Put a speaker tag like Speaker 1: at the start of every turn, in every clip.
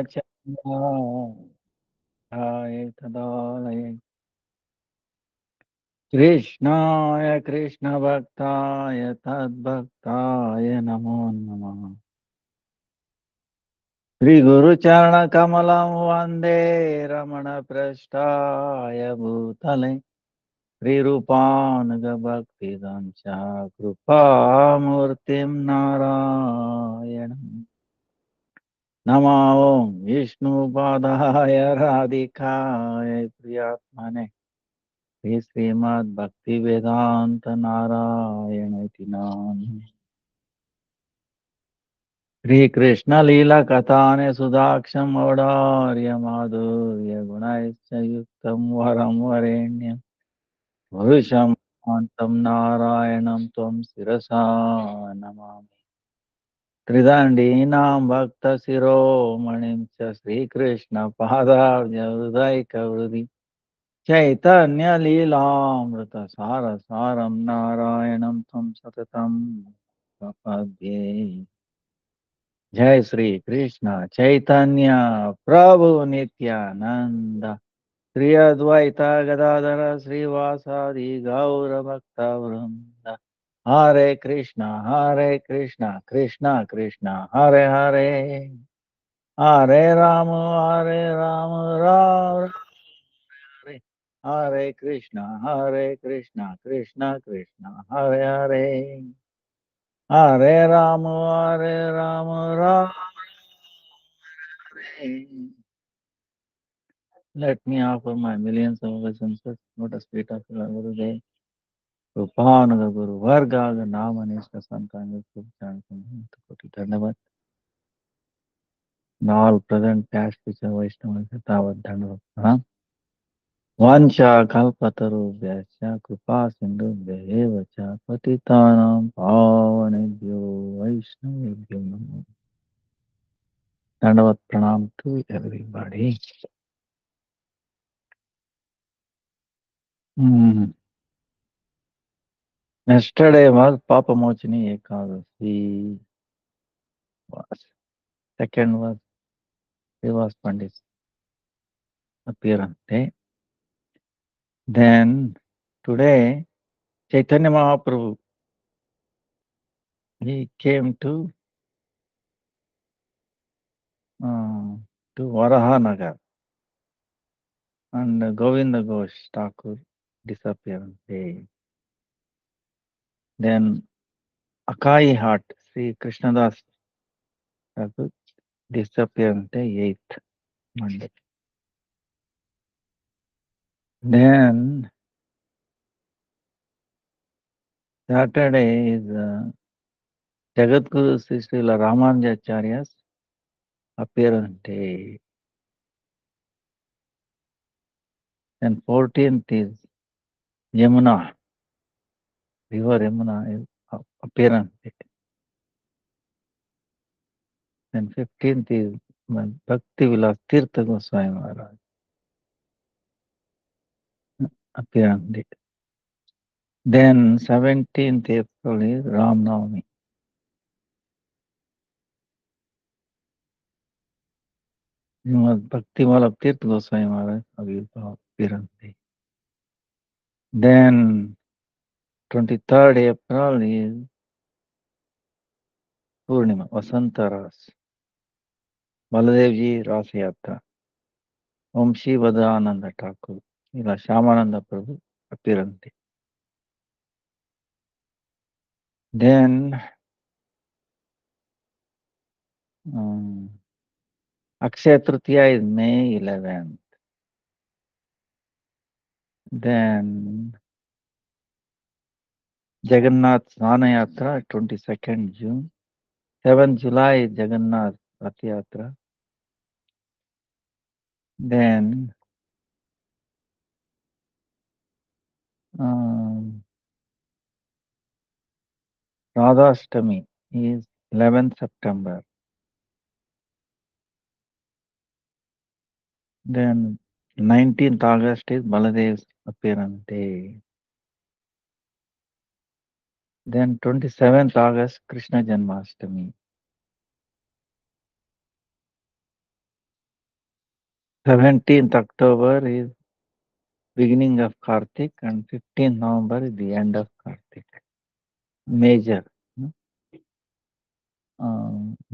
Speaker 1: Chandaya Tadalaya Krishnaya Krishna Bhaktaya Tad Bhaktaya Namo Namah Sri Guru Charana Kamalam Vande Ramana Prasthaya Bhutale Sri Rupanuga Bhakti-Vidanta Krupa Murtim Narayanam Namo Vishnu Padaya Radhikaya Priyatmane Srimad Bhakti-Vedanta Narayana Tinam Sri Krishna Lila Katane Sudaksham Audarya Madhurya Gunaisya Yuktam Varam Varenyam Purusham Antam Narayanam Tvam Sirasa Namami Tridandinam Bhakta Siro Manim Cha Sri Krishna Padavya Udaika Vrudi Chaitanya Leelamrita Sara Saram Narayanam Tvam Satatam Prapadye Jai Sri Krishna Chaitanya Prabhu Nityananda Sri Advaita Gadadhara Srivasadi Gaura Bhakta Vrinda Hare Krishna Krishna Krishna Hare Hare Hare Rama Hare Rama Rama Hare Hare Krishna Krishna Krishna Hare Hare Hare Rama Hare Rama Rama Hare. Let me offer my millions of obeisances. What a sweet of Guru Day. Rupanuga Guru Varga Namanishka Santanga Subchan Koti Dhanavad. And all present past future Vaishnavas Tavad Dhanavad. Vancha Kalpatarubhyasya Kripa Sindhubhya Evacha Patitanam Pavanebhyo Vaishnavebhyo Namo. Dhanavad Pranam to everybody. Yesterday was Papa Mochini Ekadasi. Second was Srivas Pandit's appearance day. Then today Chaitanya Mahaprabhu, he came to Varahanagar, and Govinda Ghosh Thakur disappearance day. Then Akai Hat, Sri Krishnadas Thakur disappearance day, 8th Monday. Then Saturday is Jagadguru Sri Srila Ramanujacharya's appearance day. Then 14th is Yamuna, River Yamuna is appearance day. Then 15th is Bhakti-Vidanta Tirtha Goswami Maharaj appearance day. Then 17th April is Ram Navami. Bhakti Vallabh Tirtha Goswami Maharaj appearance day. Then 23rd April is Purnima, Vasanta Ras. Baladevji Ras Yatra. Om Shri Vadananda Thakur. Ila Shamananda Prabhu appearance day. Then Akshaya Tritiya is May 11th. Then Jagannath Snana Yatra, 22nd June. 7th July, Jagannath Rath Yatra. Then Radhashtami is 11th September. Then 19th August is Baladev's appearance day. Then 27th August, Krishna Janmashtami. 17th October is beginning of Kartik and 15th November is the end of Kartik. Major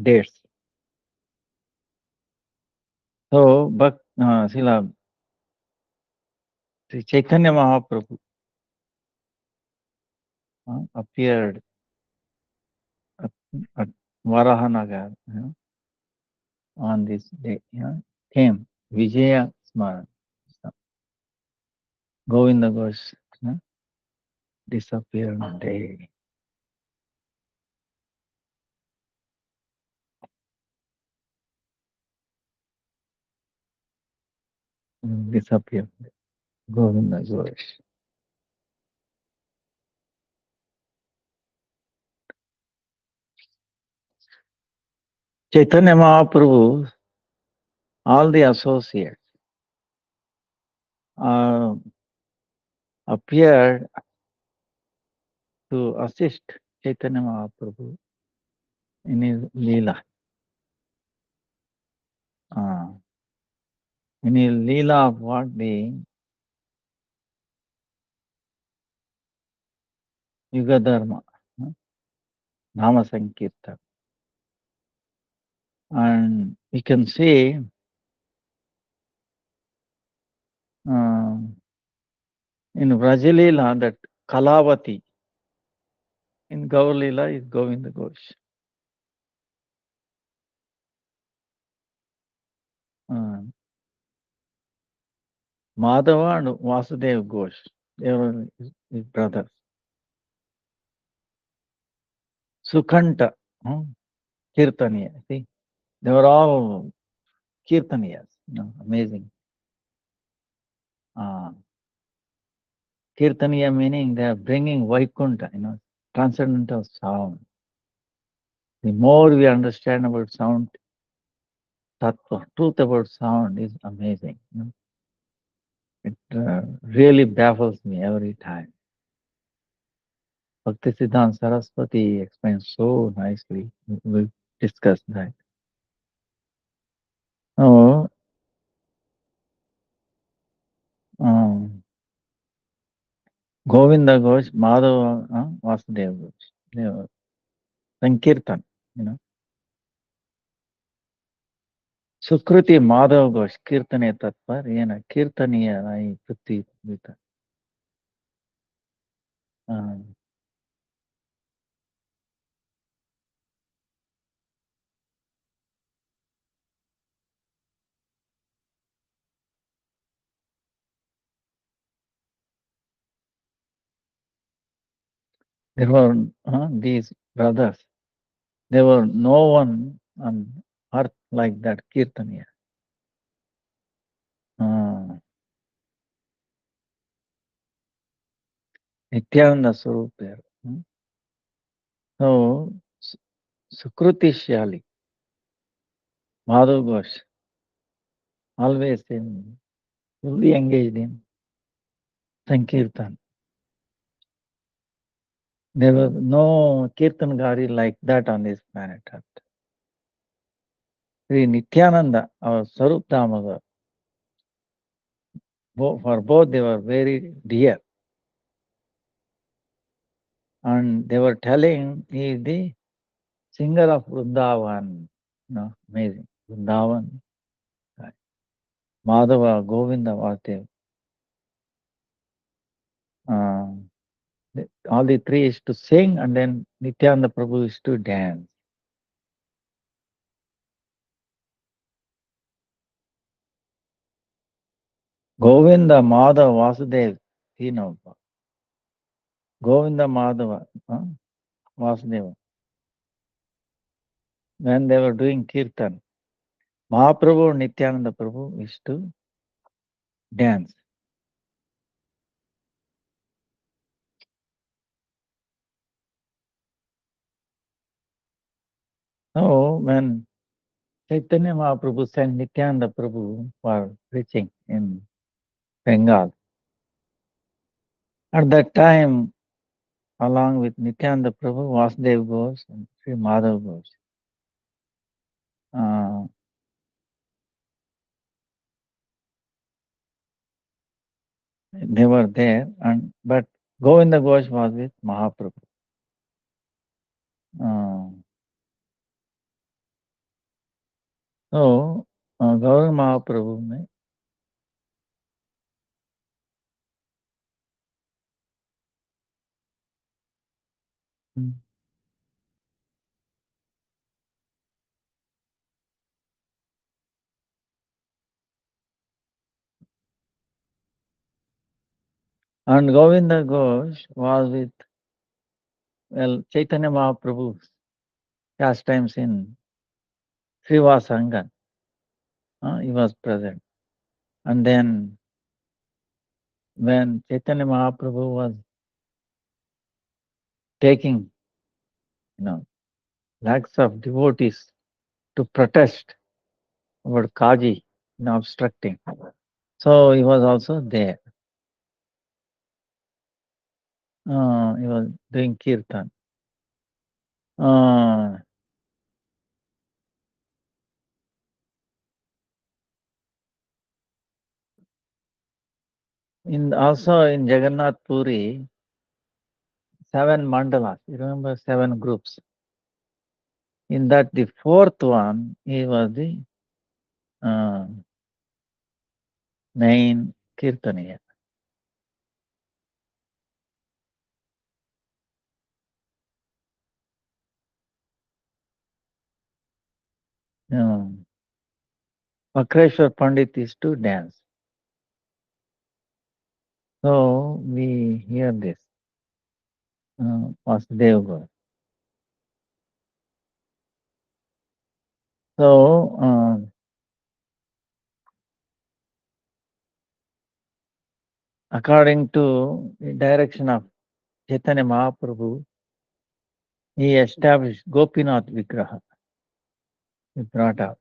Speaker 1: dates. So, Srila Sri Chaitanya Mahaprabhu appeared at Varahanagar on this day. Came Vijaya Smaran. Govinda Ghosh disappeared day. Disappeared. Govinda Ghosh. Chaitanya Mahaprabhu, all the associates appeared to assist Chaitanya Mahaprabhu in his Leela. In his Leela of what the Yuga Dharma, Nama Sankirtan. And we can see in Vrajalila that Kalavati in Gaurlila is Govinda Ghosh. Madhava and Vasudev Ghosh, they were his brothers. Sukhanta, Kirtaniya, see, they were all Kirtaniyas, amazing. Kirtaniya meaning they are bringing Vaikunta, transcendental sound. The more we understand about sound, tattva, truth about sound is amazing. It really baffles me every time. Bhakti-Vidanta Saraswati explains so nicely. We'll discuss that. Oh, Govinda Ghosh, Madhava, Vasudeva Ghosh. They were Sankirtan, Sukruti Madhava Ghosh, Kirtane Tatvar, Kirtaniya Rai Prithvi Vita. There were these brothers. There were no one on earth like that Kirtaniya. Nityananda Swarup. So, Sukruti Shyali, Madhav Ghosh, always fully engaged in Sankirtan. There was no Kirtangari like that on this planet Earth. Sri Nityananda, our Swarup Damodar, for both they were very dear. And they were telling he is the singer of Vrindavan. Amazing. Vrindavan. Madhava, Govinda, Vasudeva. All the three is to sing and then Nityananda Prabhu is to dance. Govinda, Madhava, Vasudeva, Govinda, Madhava, Vasudeva. When they were doing Kirtan, Mahaprabhu and Nityananda Prabhu is to dance. So when Chaitanya Mahaprabhu sent Nityananda Prabhu for preaching in Bengal, at that time, along with Nityananda Prabhu, Vasudeva Ghosh and Sri Madhav Ghosh, They were there, but Govinda Ghosh was with Mahaprabhu. Uh, so Gauri Mahaprabhu ने and Govinda Ghosh was with Chaitanya Mahaprabhu's pastimes in Srivasangan. He was present. And then when Chaitanya Mahaprabhu was taking, lakhs of devotees to protest about Kaji, obstructing. So he was also there. He was doing kirtan. Also in Jagannath Puri, 7 mandalas. You remember 7 groups. In that, the 4th one, he was the main kirtaniya. Vakreshwar Pandit is to dance. So we hear this. Vasudev Gaur. So according to the direction of Chaitanya Mahaprabhu, he established Gopinath Vigraha. He brought out.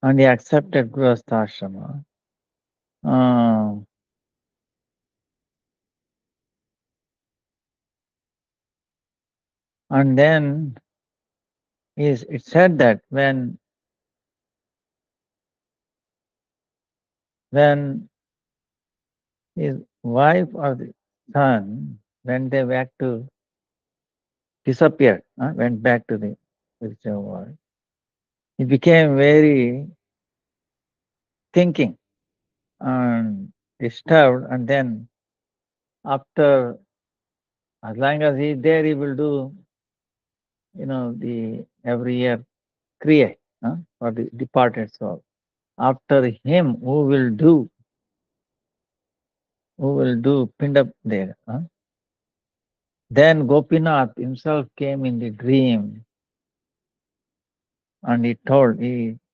Speaker 1: And he accepted Grihastha Ashrama. And then it said that when his wife or the son, when they disappeared, went back to the spiritual world, he became very thinking and disturbed, and then after, as long as he is there, he will do, the every year kriya for the departed soul. After him, who will do pinda there? Then Gopinath himself came in the dream, and he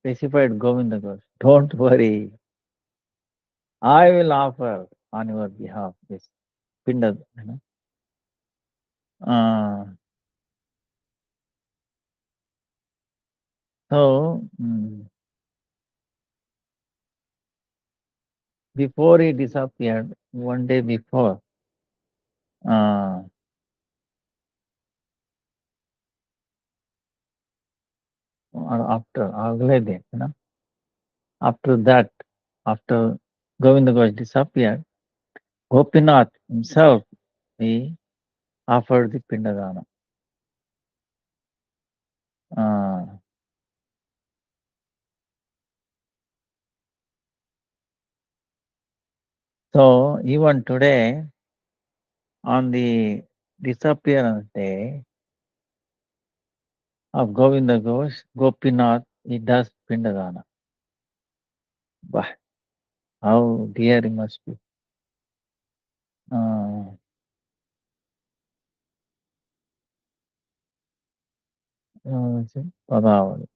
Speaker 1: specified Govinda Ghosh, don't worry, I will offer on your behalf this pinda. So before he disappeared, one day before, or after, अगले दिन, after that, after Govinda Ghosh disappeared, Gopinath himself, he offered the Pindadana. So even today, on the disappearance day of Govinda Ghosh, Gopinath, he does Pindadana. Bah, how dear he must be. Padavali.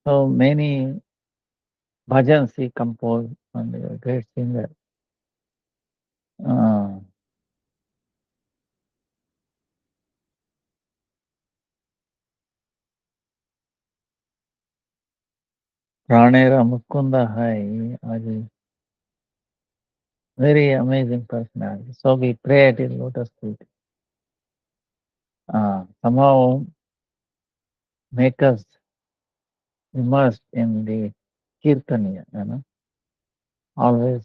Speaker 1: So many bhajans he composed, and a great singer. Pranera Mukunda Hai, very amazing personality. So we pray at his lotus feet. somehow make us immersed in the kirtaniya, always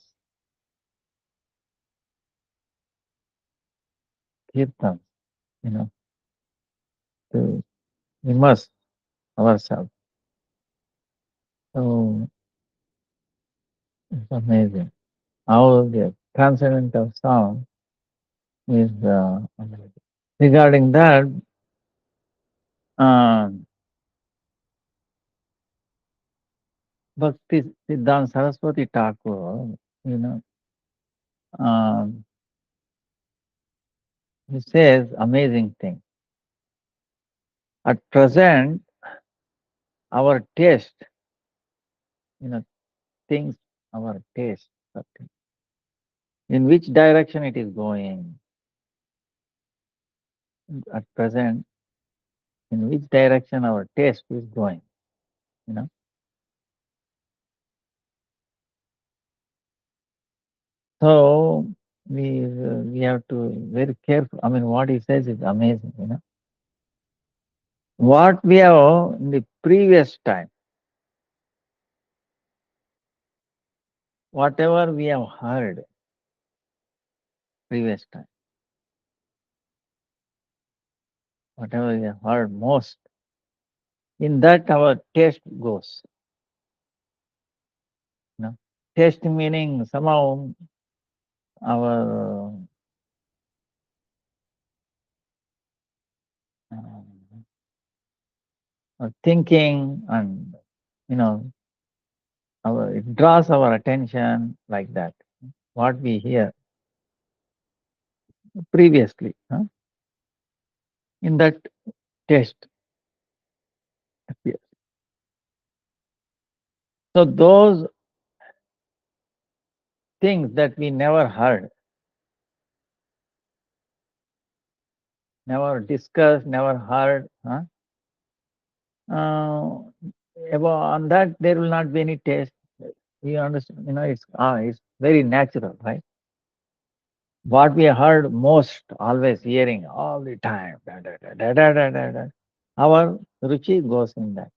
Speaker 1: kirtan, you know, to immerse ourselves. So it's amazing how the transcendental sound is amazing. Regarding that, um, Bhakti Siddhanta Saraswati Thakur, you know, um, he says amazing thing. At present, our taste, you know, things, our taste, something, in which direction it is going. At present, in which direction our taste is going, you know. So we have to very careful. I mean, what he says is amazing, you know. What we have in the previous time, whatever we have heard previous time, whatever we have heard most, in that our taste goes. You know, taste meaning somehow our thinking and you know it draws our attention like that. What we hear previously, in that taste appears. So those things that we never heard, never discussed, never heard, uh, about on that there will not be any taste. You understand? You know, it's very natural, right? What we heard most, always hearing all the time, da, da, da, da, da, da, da, da. Our ruchi goes in that.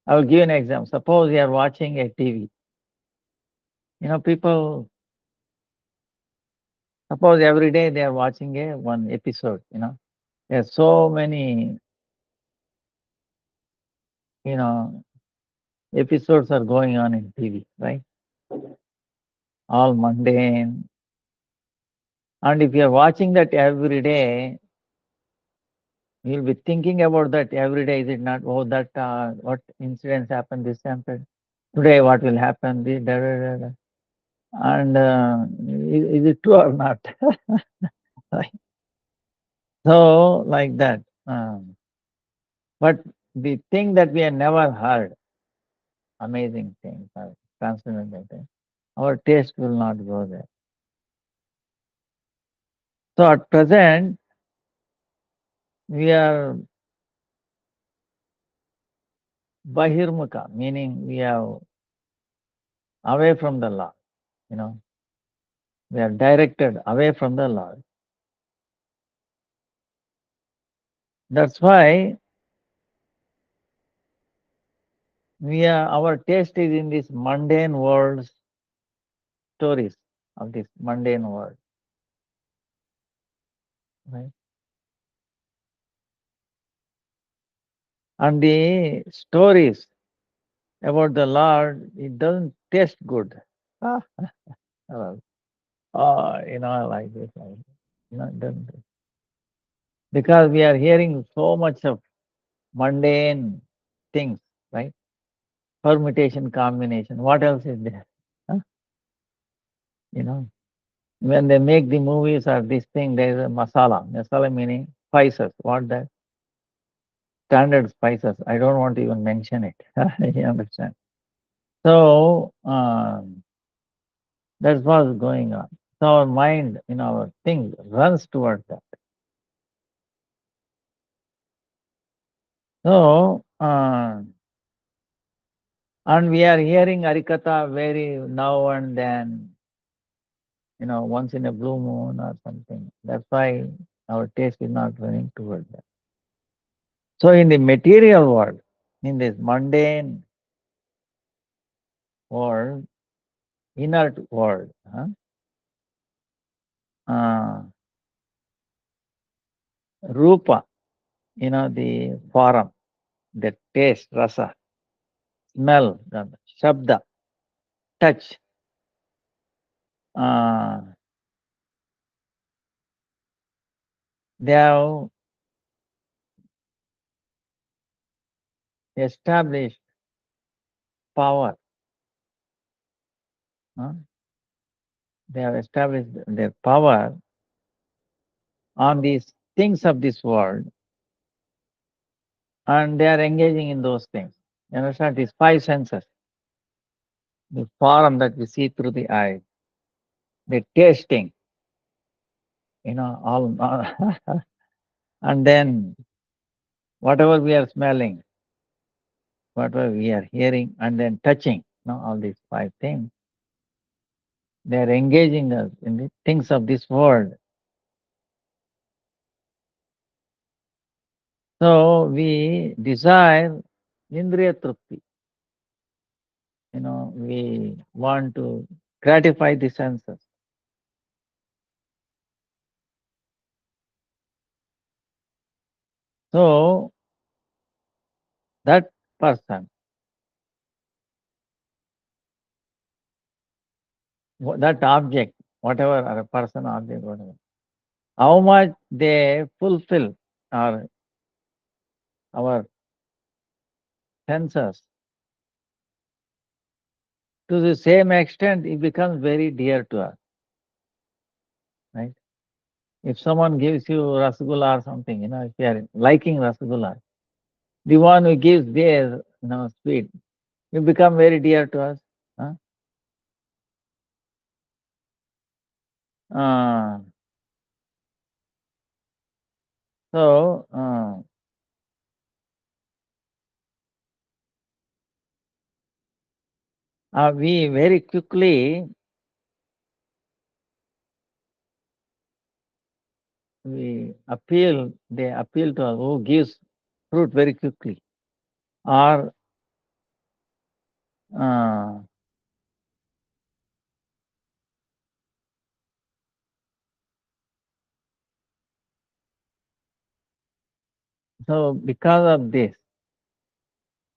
Speaker 1: I will give you an example. Suppose you are watching a TV. You know, people, suppose every day they are watching a one episode, you know. There are so many, you know, episodes are going on in TV, right? All mundane. And if you are watching that every day, you'll be thinking about that every day. Is it not? Oh, that what incidents happened? This happened today. What will happen? This, da, da, da, da. And is it true or not? Right? So like that. But the thing that we have never heard, amazing things, transcendental things, our taste will not go there. So at present, we are bahirmukha, meaning we are away from the Lord, you know, we are directed away from the Lord. That's why our taste is in this mundane world, stories of this mundane world, right? And the stories about the Lord, it doesn't taste good. Ah, well, oh, you know, like this, you know, it doesn't. Because we are hearing so much of mundane things, right? Permutation, combination. What else is there? Huh? You know, when they make the movies or this thing, there is a masala. Masala meaning spices. What that? Standard spices. I don't want to even mention it. You understand? So that's what's going on. So our mind, our thing runs towards that. So and we are hearing Hari-katha very now and then, once in a blue moon or something. That's why Our taste is not running towards that. So in the material world, in this mundane world, inert world, uh, rupa, the form, the taste, rasa, smell, shabda, touch, uh, they have established power. huh? They have established their power on these things of this world, and they are engaging in those things. You understand? These five senses, the form that we see through the eye, the tasting, all, and then whatever we are smelling, whatever we are hearing, and then touching, all these five things, they are engaging us in the things of this world. So we desire indriya trupti. We want to gratify the senses. So that person, that object, whatever, or a person, object, whatever, how much they fulfill our senses, to the same extent it becomes very dear to us, right? If someone gives you rasgulla or something, if you are liking rasgulla, the one who gives their, sweet, it become very dear to us. Huh? Uh, so we very quickly they appeal to us who gives fruit very quickly, or uh, so because of this,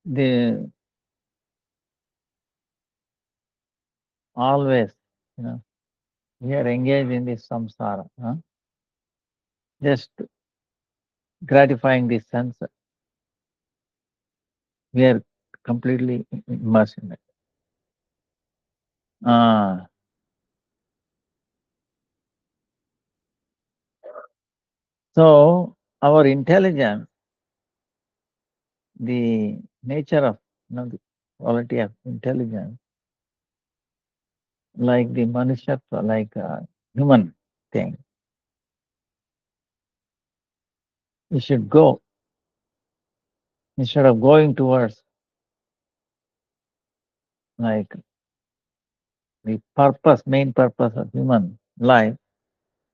Speaker 1: they always, we are engaged in this samsara, just gratifying the sense. We are completely immersed in it. Uh, so our intelligence, the nature of, the quality of intelligence, like the manushatva, like a human thing, we should go, instead of going towards like the main purpose of human life,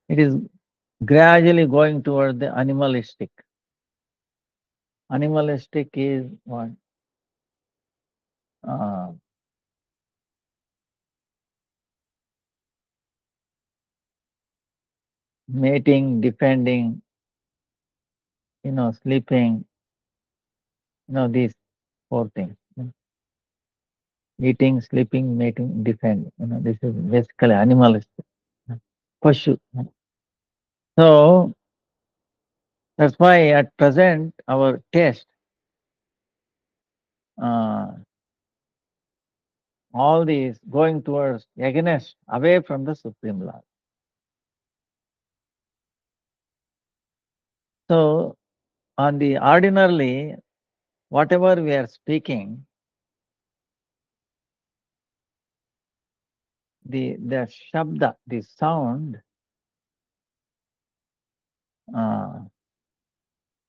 Speaker 1: it is gradually going toward the animalistic. Animalistic is what? Uh, Mating, defending, sleeping, these four things. Eating, sleeping, mating, defending. This is basically animalistic. Pashu. So that's why at present our taste, uh, all these going towards against, away from the Supreme Lord. So on the ordinarily, whatever we are speaking, the shabda, the sound, uh,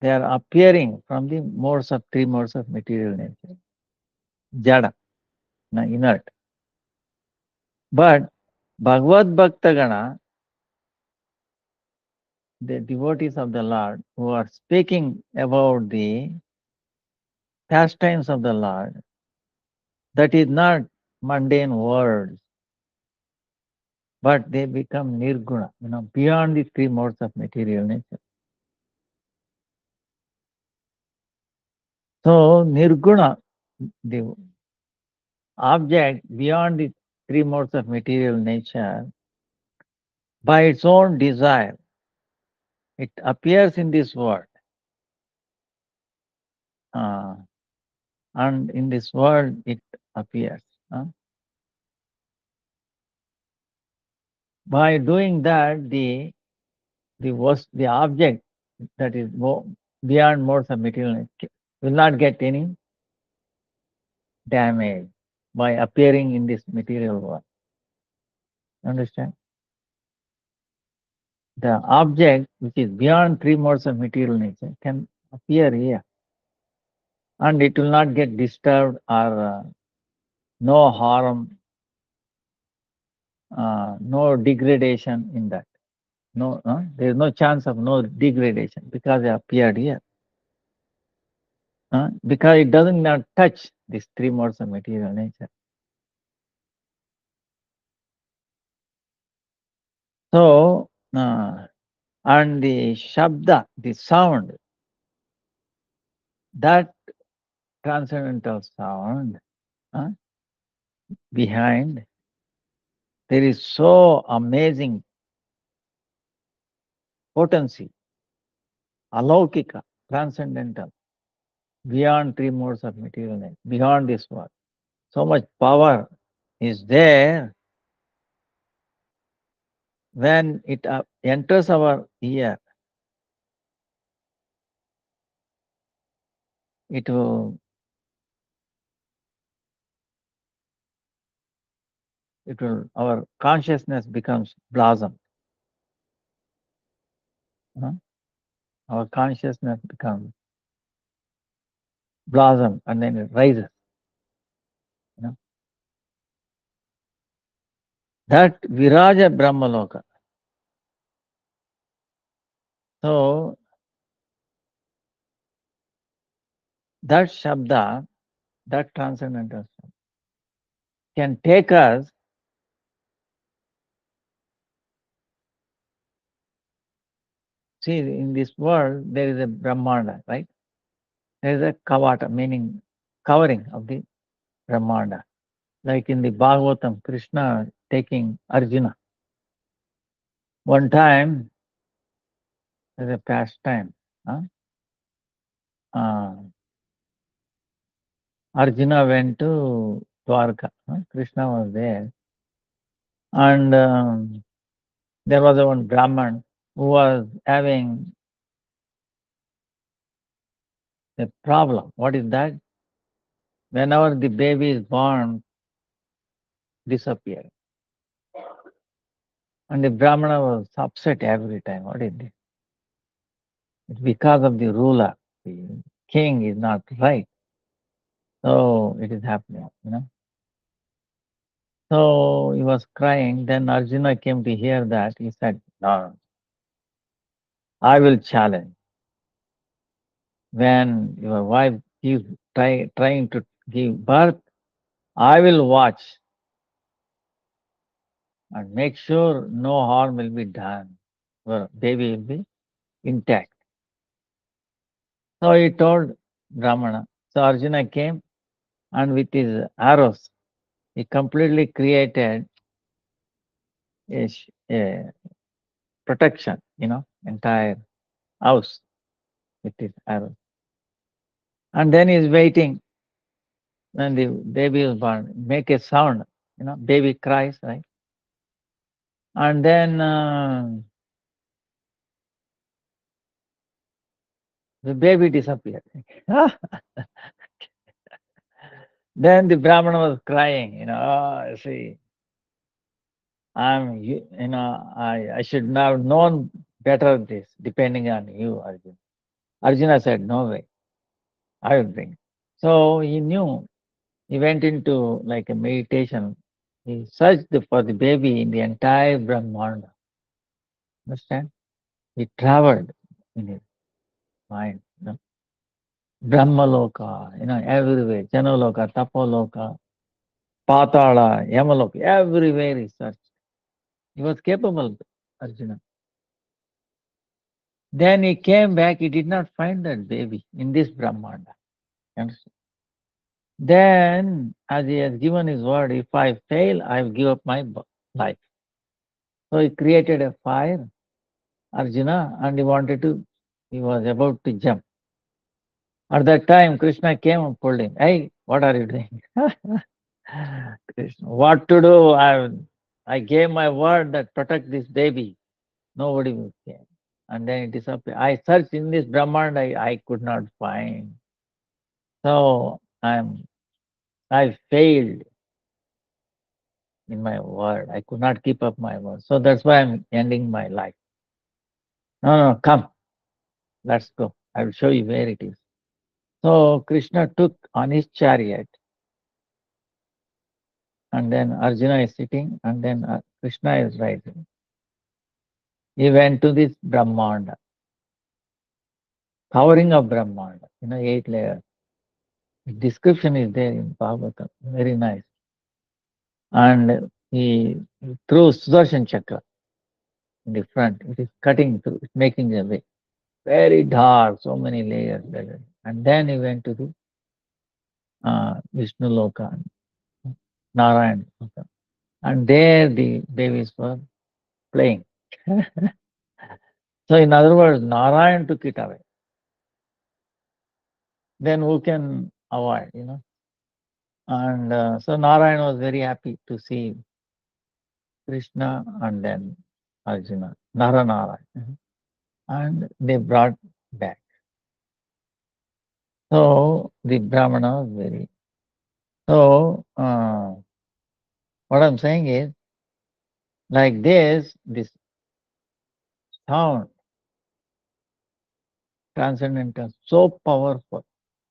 Speaker 1: they are appearing from the three modes of material nature, jada, inert. But Bhagavad Bhaktagana, the devotees of the Lord who are speaking about the pastimes of the Lord, that is not mundane words, but they become nirguna, beyond the three modes of material nature. So nirguna, the object beyond the three modes of material nature, by its own desire, it appears in this world. And in this world it appears. By doing that, the object that is beyond modes of material nature will not get any damage by appearing in this material world. Understand? The object which is beyond three modes of material nature can appear here, and it will not get disturbed or no harm, no degradation in that. No, there is no chance of no degradation because they appeared here. Because it doesn't not touch these three modes of material nature. So, and the shabda, the sound, that transcendental sound behind, there is so amazing potency, alaukika, transcendental, beyond three modes of material nature, beyond this world. So much power is there. When it enters our ear, it will our consciousness becomes blossom. Our consciousness becomes blossom and then it rises. That Viraja Brahmaloka. So that Shabda, that transcendental Shabda, can take us see in this world there is a Brahmanda, right? There is a Kavata, meaning covering of the Brahmanda. Like in the Bhagavatam, Krishna taking Arjuna. One time, there's a pastime. Arjuna went to Dwarka. Krishna was there. And there was one Brahman who was having a problem. What is that? Whenever the baby is born, disappear. And the Brahmana was upset every time. What is this? It's because of the ruler. The king is not right. So it is happening, So he was crying. Then Arjuna came to hear that. He said, no, I will challenge. When your wife is trying to give birth, I will watch and make sure no harm will be done. Your baby will be intact. So he told Brahmana. So Arjuna came and with his arrows, he completely created a protection, entire house with his arrows. And then he's waiting when the baby is born, make a sound, baby cries, right? And then the baby disappeared. Then the Brahmana was crying, oh, see, I should have known better this, depending on you, Arjuna. Arjuna said, no way, I will bring. So he knew, he went into like a meditation. He searched for the baby in the entire Brahmanda. Understand? He traveled in his mind. Brahmaloka, everywhere. Janaloka, Tapoloka, Patala, Yamaloka, everywhere he searched. He was capable, Arjuna. Then he came back, he did not find that baby in this Brahmanda. Understand? Then, as he has given his word, if I fail, I will give up my life. So he created a fire, Arjuna, and he was about to jump. At that time, Krishna came and pulled him. Hey, what are you doing? Krishna, what to do? I gave my word that protect this baby. Nobody will care. And then it disappeared. I searched in this Brahman, I could not find. So I failed in my word. I could not keep up my word. So that's why I'm ending my life. No, no, come, let's go. I will show you where it is. So Krishna took on his chariot, and then Arjuna is sitting, and then Krishna is riding. He went to this Brahmanda, covering of Brahmanda, 8 layers. The description is there in Bhagavatam, very nice. And he threw Sudarshan Chakra in the front. It is cutting through, it's making a way. Very dark, so many layers. And then he went to the Vishnu Loka, Narayan Loka. And there the babies were playing. So in other words, Narayan took it away. Then who can avoid, And so Narayan was very happy to see Krishna and then Arjuna, Narayan. And they brought back. So the Brahmana was very. So what I'm saying is, like this sound, transcendental, so powerful,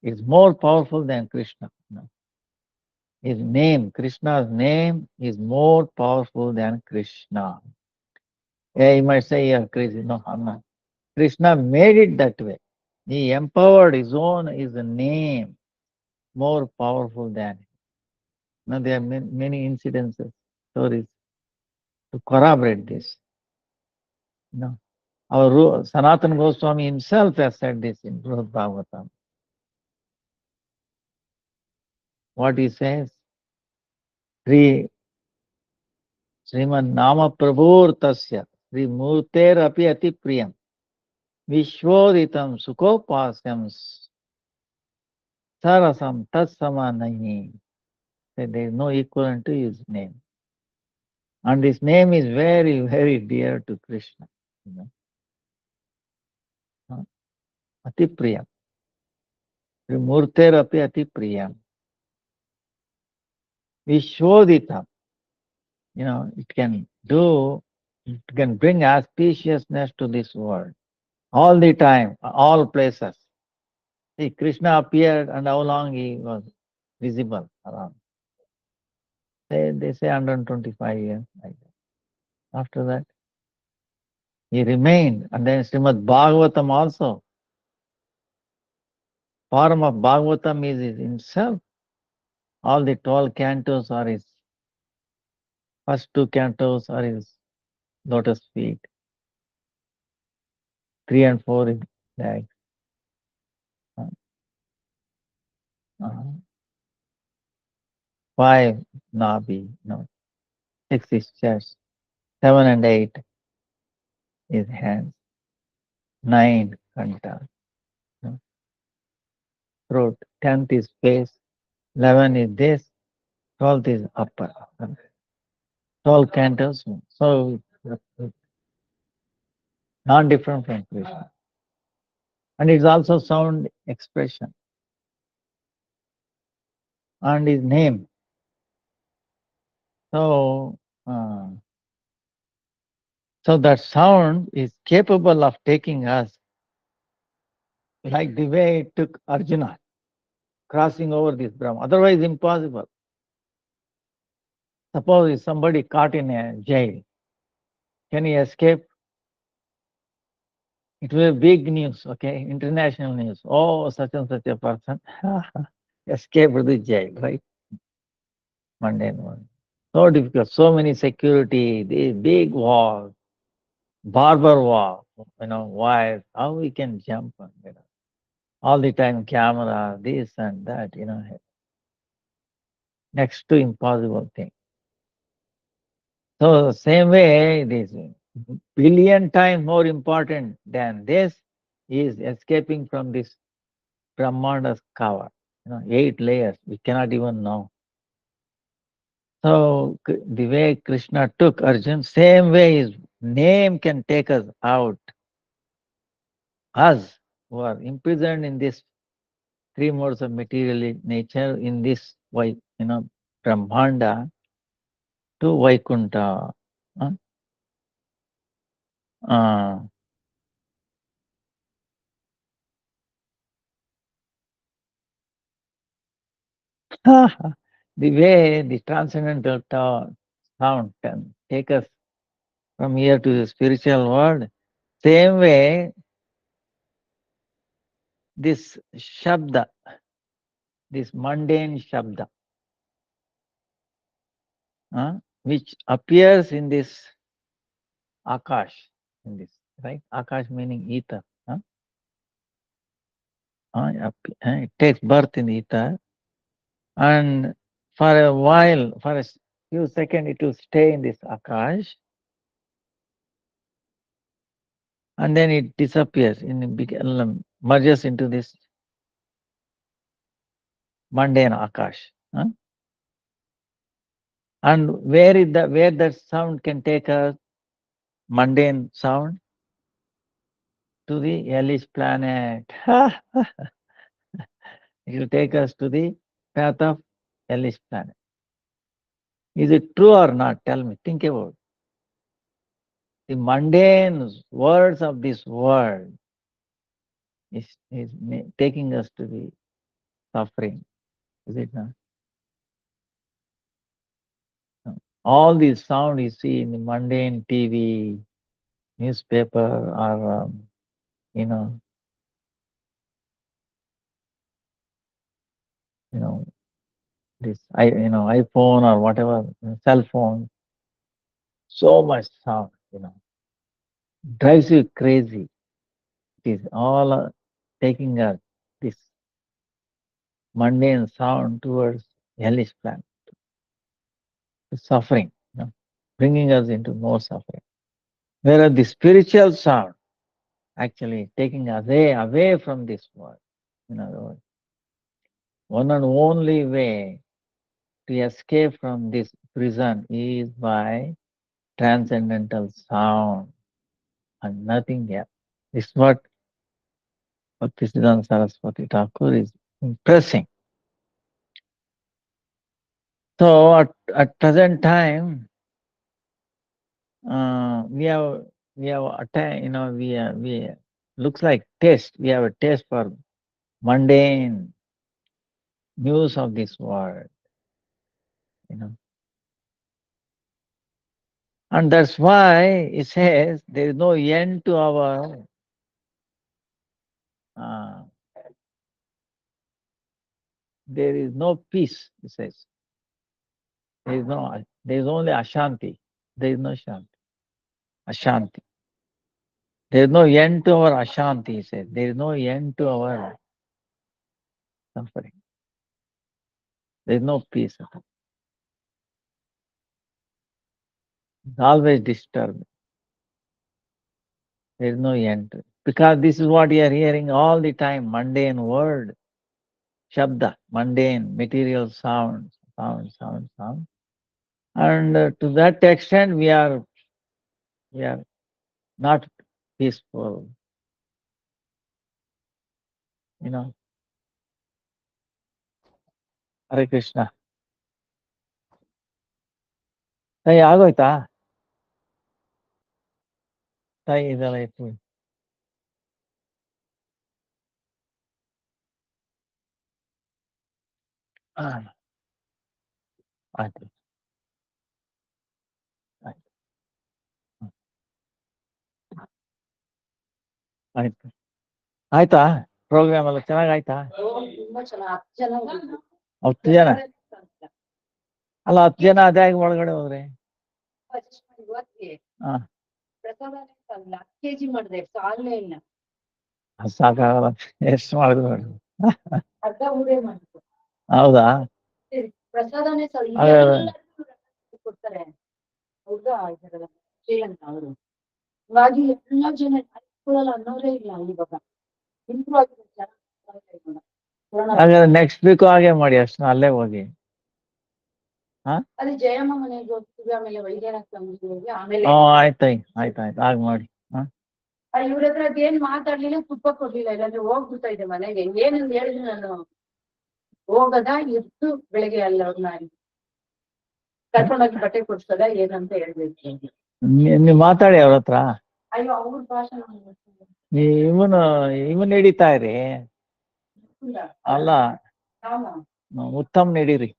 Speaker 1: is more powerful than Krishna. His name, Krishna's name, is more powerful than Krishna. Yeah, you might say you're crazy. No, I'm not. Krishna made it that way. He empowered his name more powerful than. Now there are many incidences, stories to corroborate this. Our Sanatana Goswami himself has said this in Brihad Bhagavatam. What he says, Sri Sriman Nama Prabhur Tasya Sri Murter Api Ati Priyam Vishwoditam Sukhopasyam Sarasam Tatsama Nahi. There is no equivalent to his name. And his name is very, very dear to Krishna. Ati Priyam. Sri Murter Api Ati Priyam. Vishwoditam. It can bring auspiciousness to this world. All the time, all places. See, Krishna appeared and how long he was visible around. They say 125 years. Like that. After that, he remained. And then Srimad Bhagavatam also. Form of Bhagavatam is himself. All the 12 cantos are his. First 2 cantos are his lotus feet. 3 and 4 is legs. Uh, 5 Nabi. No. 6 is chest. 7 and 8 is hands. 9 Kanta. Throat. 10th is face. 11 is this. 12th is upper. 12 cantos. So not different from Krishna. And it's also sound expression. And his name. So that sound is capable of taking us like the way it took Arjuna, crossing over this Brahma. Otherwise impossible. Suppose if somebody caught in a jail, can he escape? It will be big news, okay? International news. Oh, such and such a person escaped the jail, right? Mundane one. So difficult. So many security, the big wall, barber wall, wires. How we can jump on, all the time camera, this and that, next to impossible thing. So same way, this billion times more important than this is escaping from this Brahmanda's cover. 8 layers. We cannot even know. So the way Krishna took Arjun, same way his name can take us out. Us who are imprisoned in this three modes of material nature, in this Brahmanda to Vaikunta. Uh, uh, the way the transcendental sound can take us from here to the spiritual world, same way this Shabda, this mundane Shabda, which appears in this Akash, in this, right? Akash meaning ether. It takes birth in ether, and for a while, for a few seconds, it will stay in this Akash, and then it disappears merges into this mundane Akash. And where that sound can take us, mundane sound, to the hellish planet. It will take us to the path of hellish planet. Is it true or not? Tell me. Think about it. The mundane words of this world is taking us to the suffering. Is it not? No. All these sound you see in the mundane TV, newspaper, or you know, you know, this iPhone or whatever, cell phone. So much sound, drives you crazy. It is all taking us this mundane sound towards hellish plan, suffering, bringing us into more suffering. Whereas the spiritual sound actually taking us away from this world. In other words, one and only way to escape from this prison is by transcendental sound and nothing else. This is what Bhakti-Vedanta Saraswati Thakur is impressing. So at present time, we have attained, we looks like taste. We have a taste for mundane news of this world, and that's why it says there is no end to our. Uh, there is no peace. It says there is no. There is only ashanti. There is no shanti. Ashanti. There is no end to our ashanti. He says there is no end to our suffering. There is no peace. It's always disturbed. There is no end to it. Because this is what we are hearing all the time, mundane word, shabda, mundane, material sound, sound. And to that extent, we are not peaceful. You know, Hare Krishna. ತಾಯಿ ಆಗೋಯ್ತಾ ತಾಯಿ ಇದೆಲ್ಲ ಇತ್ತು ಆಯ್ತು ಆಯ್ತು ಆಯ್ತು. ಆಯ್ತಾ program ಎಲ್ಲ ಚೆನ್ನಾಗಾಯ್ತಾ?
Speaker 2: ತುಂಬಾ ಚೆನ್ನಾಗಿ
Speaker 1: 10 ಜನ ಅಲ್ಲ, 10 ಜನ ಅದೇ ಆಗಿ ಒಳಗಡೆ ಹೋದ್ರೆ ಹಾ
Speaker 2: ಕೆಜಿ ಮಾಡಿದೆ, ಸಾಲನೇ ಇಲ್ಲ.
Speaker 1: ಸಾಕಾಗಲ್ಲ, ಎಷ್ಟು ಮಾಡಿದ್ರು
Speaker 2: ಅರ್ಧ ಊರೇ ಮಾಡಿದ್ರು.
Speaker 1: ಹೌದಾ?
Speaker 2: ಪ್ರಸಾದನೇ
Speaker 1: ಅದೇ ಅದೇ.
Speaker 2: ಕೊಡ್ತಾರೆ ಹೌದಾ, ಶ್ರೀಲಂಕಾ ಅವರು. ಹಾಗಾಗಿ ಎಲ್ಲ ಜನ ಕೊಡಲ್ಲ ಅನ್ನೋರೇ ಇಲ್ಲ ಇವಾಗ. ಇಂಪ್ರೂವ್ ಆಗಿದೆ ಜನ.
Speaker 1: ಹಾಗಾದ್ರೆ ನೆಕ್ಸ್ಟ್ ವೀಕ್ ಹಾಗೆ ಮಾಡಿ, ಅಷ್ಟು ಅಲ್ಲೇ ಹೋಗಿ.
Speaker 2: ಅಲ್ಲಿ ಜಯಮ್ಮ ಮನೆಗೆ ಹೋಗ್ತೀವಿ, ಆಮೇಲೆ ವೈದ್ಯನಾಥ ಸ್ವಾಮಿಗೆ ಹೋಗಿ, ಆಮೇಲೆ
Speaker 1: ಆಯ್ತಾಯ್ತು ಹಾಗೆ ಮಾಡಿ.
Speaker 2: ಇವ್ರ ಹತ್ರ ಅದೇನ್ ಮಾತಾಡ್ಲಿಲ್ಲ, ತುಪ್ಪ ಕೊಡ್ಲಿಲ್ಲ, ಇಲ್ಲಾಂದ್ರೆ ಹೋಗ್ಬಿಡ್ತಾ ಇದ್ದೆ ಮನೆಗೆ. ಏನಂತ ಹೇಳಿದ್ರು ನಾನು ಹೋಗದ ಇದ್ದು ಬೆಳಿಗ್ಗೆ ಅಲ್ಲಿ ಅವ್ರನ್ನ ಕರ್ಕೊಂಡೋಗಿ ಬಟ್ಟೆ ಕೊಡ್ಸದ ಏನಂತ ಹೇಳ್ಬೇಕು.
Speaker 1: ನೀವು ಮಾತಾಡಿ ಅವ್ರ ಹತ್ರ.
Speaker 2: ಅಯ್ಯೋ ಅವ್ರ ಭಾಷಣ
Speaker 1: ಇವನ್ ಹಿಡಿತಾ ಇರಿ. ಅಲ್ಲ, ಉತ್ತಮ್ ನಡೀರಿ.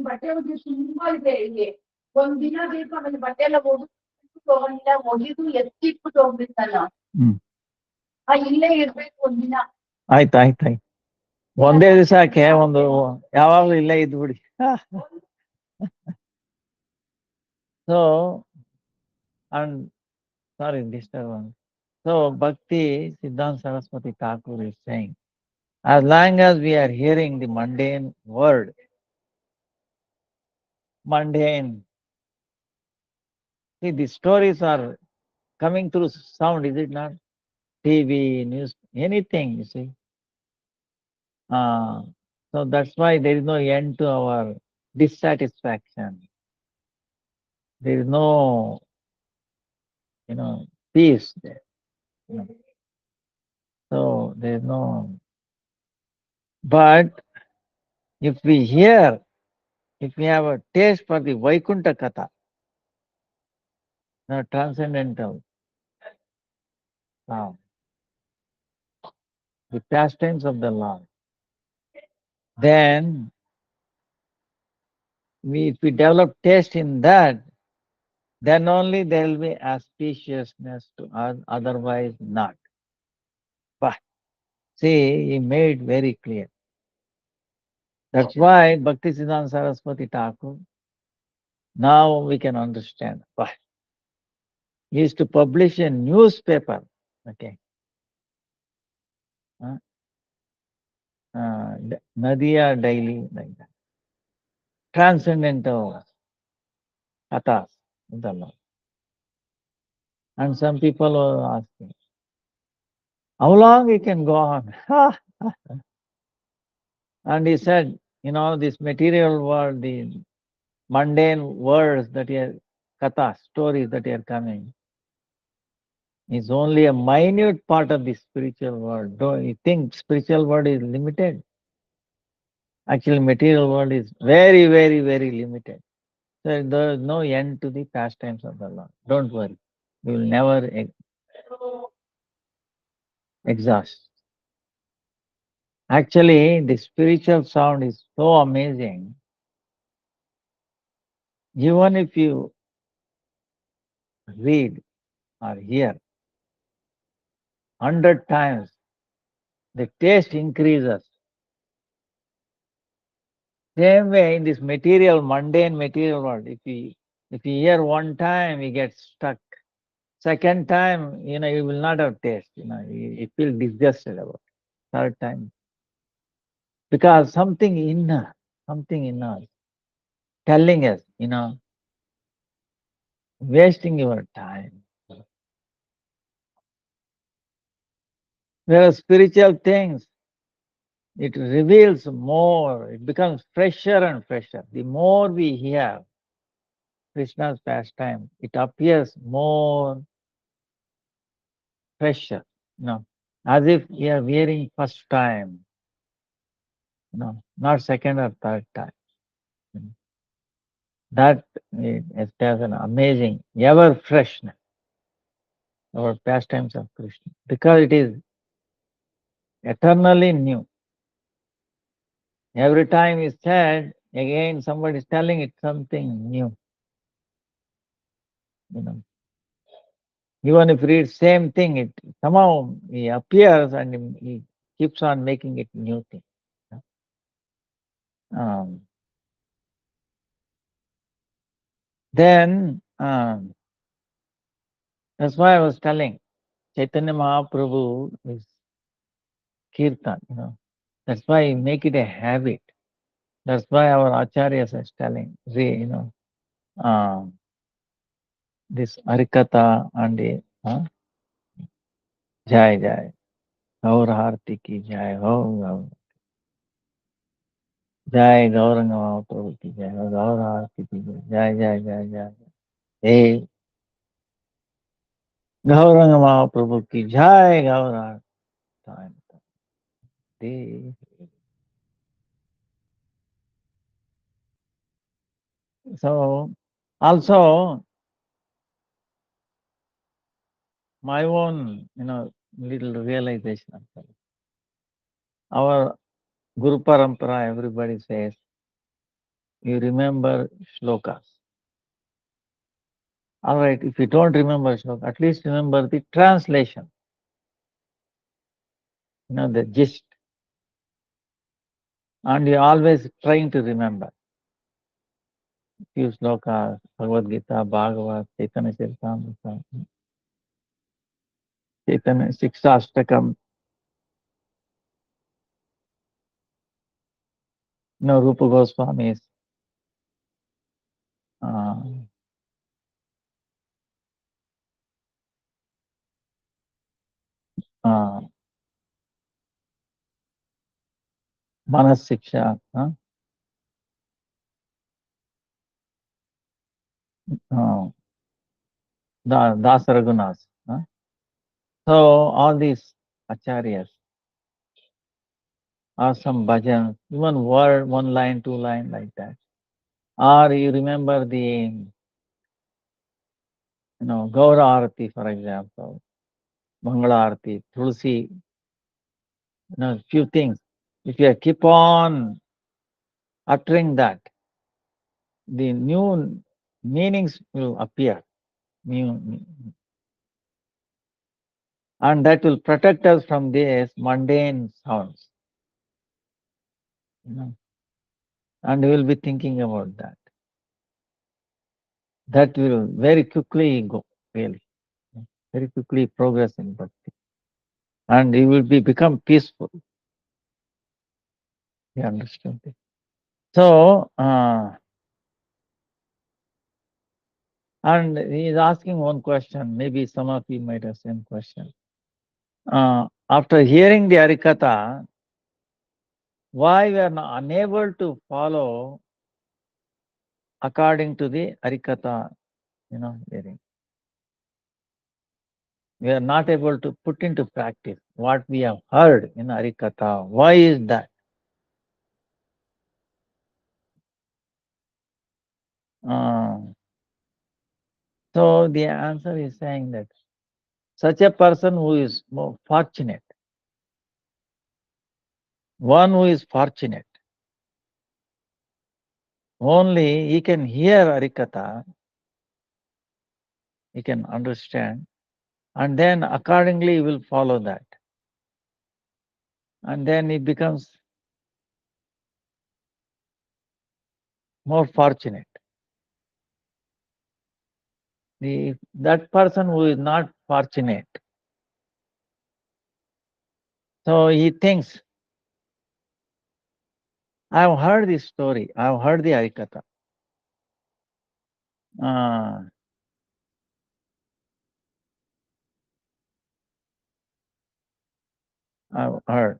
Speaker 2: ಬಟ್ಟೆ ತುಂಬಾ ಇದೆ ಇಲ್ಲಿ. ಒಂದ್ ದಿನ ಬೇಕು, ಆಮೇಲೆ ಬಟ್ಟೆ ಎಲ್ಲ ಹೋಗಿಲ್ಲ, ಮುಗಿದು ಎತ್ತಿಟ್ಬಿಟ್ಟು ಹೋಗ್ಬೇಕು ನಾನು. ಇಲ್ಲೇ ಇರ್ಬೇಕು ಒಂದಿನ.
Speaker 1: ಆಯ್ತಾಯ್ತಾಯ್ತು, ಒಂದೇ ದಿವಸಕ್ಕೆ ಒಂದು ಯಾವಾಗ್ಲೂ ಇಲ್ಲೇ ಇದ್ಬಿಡಿ. So and sorry disturbance. So Bhakti-Vidanta Saraswati Thakur is saying, as long as we are hearing the mundane word, mundane, see the stories are coming through sound, is it not? TV, news, anything, you see. So that's why there is no end to our dissatisfaction. There is no, peace there. So there is no. But if we hear, if we have a taste for the Vaikuntha-katha, transcendental sound, the pastimes of the Lord, then if we develop taste in that, then only there will be auspiciousness to us, otherwise not. But see, he made very clear. That's why Bhakti-Siddhanta Saraswati Thakur, now we can understand. Why? He used to publish a newspaper, okay. Nadia Daily, like that. Transcendental kathas, and some people were asking, how long he can go on? And he said, this material world, the mundane words that are kathas, stories that are coming, is only a minute part of the spiritual world. Don't you think spiritual world is limited? Actually, material world is very, very, very limited. So there is no end to the pastimes of the Lord. Don't worry. We will never exhaust. Actually, the spiritual sound is so amazing. Even if you read or hear 100 times, the taste increases. Same way in this material, mundane material world, if you hear one time, you get stuck. Second time, you will not have taste. You feel disgusted about it. Third time, because something in us telling us, wasting your time. Whereas spiritual things, it reveals more. It becomes fresher and fresher. The more we hear Krishna's pastime, it appears more fresher, as if we are hearing first time, not second or third time. That it has an amazing, ever freshness, our pastimes of Krishna, because it is eternally new. Every time is said, again somebody is telling it something new. Even if he reads same thing, it somehow he appears and he keeps on making it new thing. Um, then that's why I was telling Chaitanya Mahaprabhu is kirtan, That's why make it a habit. That's why our acharyas are telling, this Hari-katha and Jai Jai, Gaur Harti ki Jai, Ho, Jai Gauranga Mahaprabhu ki Jai, Gaur Harti ki Jai, Jai, Jai, Jai, Jai. Hey, Gauranga Mahaprabhu ki Jai, Gaur Harti. So, also, my own, little realization. Our Guru Parampara, everybody says, you remember shlokas. All right, if you don't remember shloka, at least remember the translation, the gist. And you're always trying to remember. Few slokas, Bhagavad Gita, Bhagavad, Chaitanya Charitamrita, Chaitanya Sikshastakam, Rupa Goswami's Manas Siksha, Dasa Raghunas. So all these acharyas or some bhajans, even word, one line, two line like that. Or you remember the, Gaura Arati, for example, Mangala Arati, Tulsi, few things. If you keep on uttering that, the new meanings will appear. And that will protect us from these mundane sounds. And we will be thinking about that. That will very quickly go, really. Very quickly progress in bhakti. And you will become peaceful. You understand it? So, and he is asking one question. Maybe some of you might have same question. After hearing the Hari-katha, why we are not unable to follow according to the Hari-katha, hearing? We are not able to put into practice what we have heard in Hari-katha. Why is that? So the answer is saying that such a person who is more fortunate, one who is fortunate, only he can hear Hari-katha, he can understand, and then accordingly he will follow that. And then he becomes more fortunate. That person who is not fortunate, so he thinks, I have heard this story, I have heard the Hari-katha. I've heard.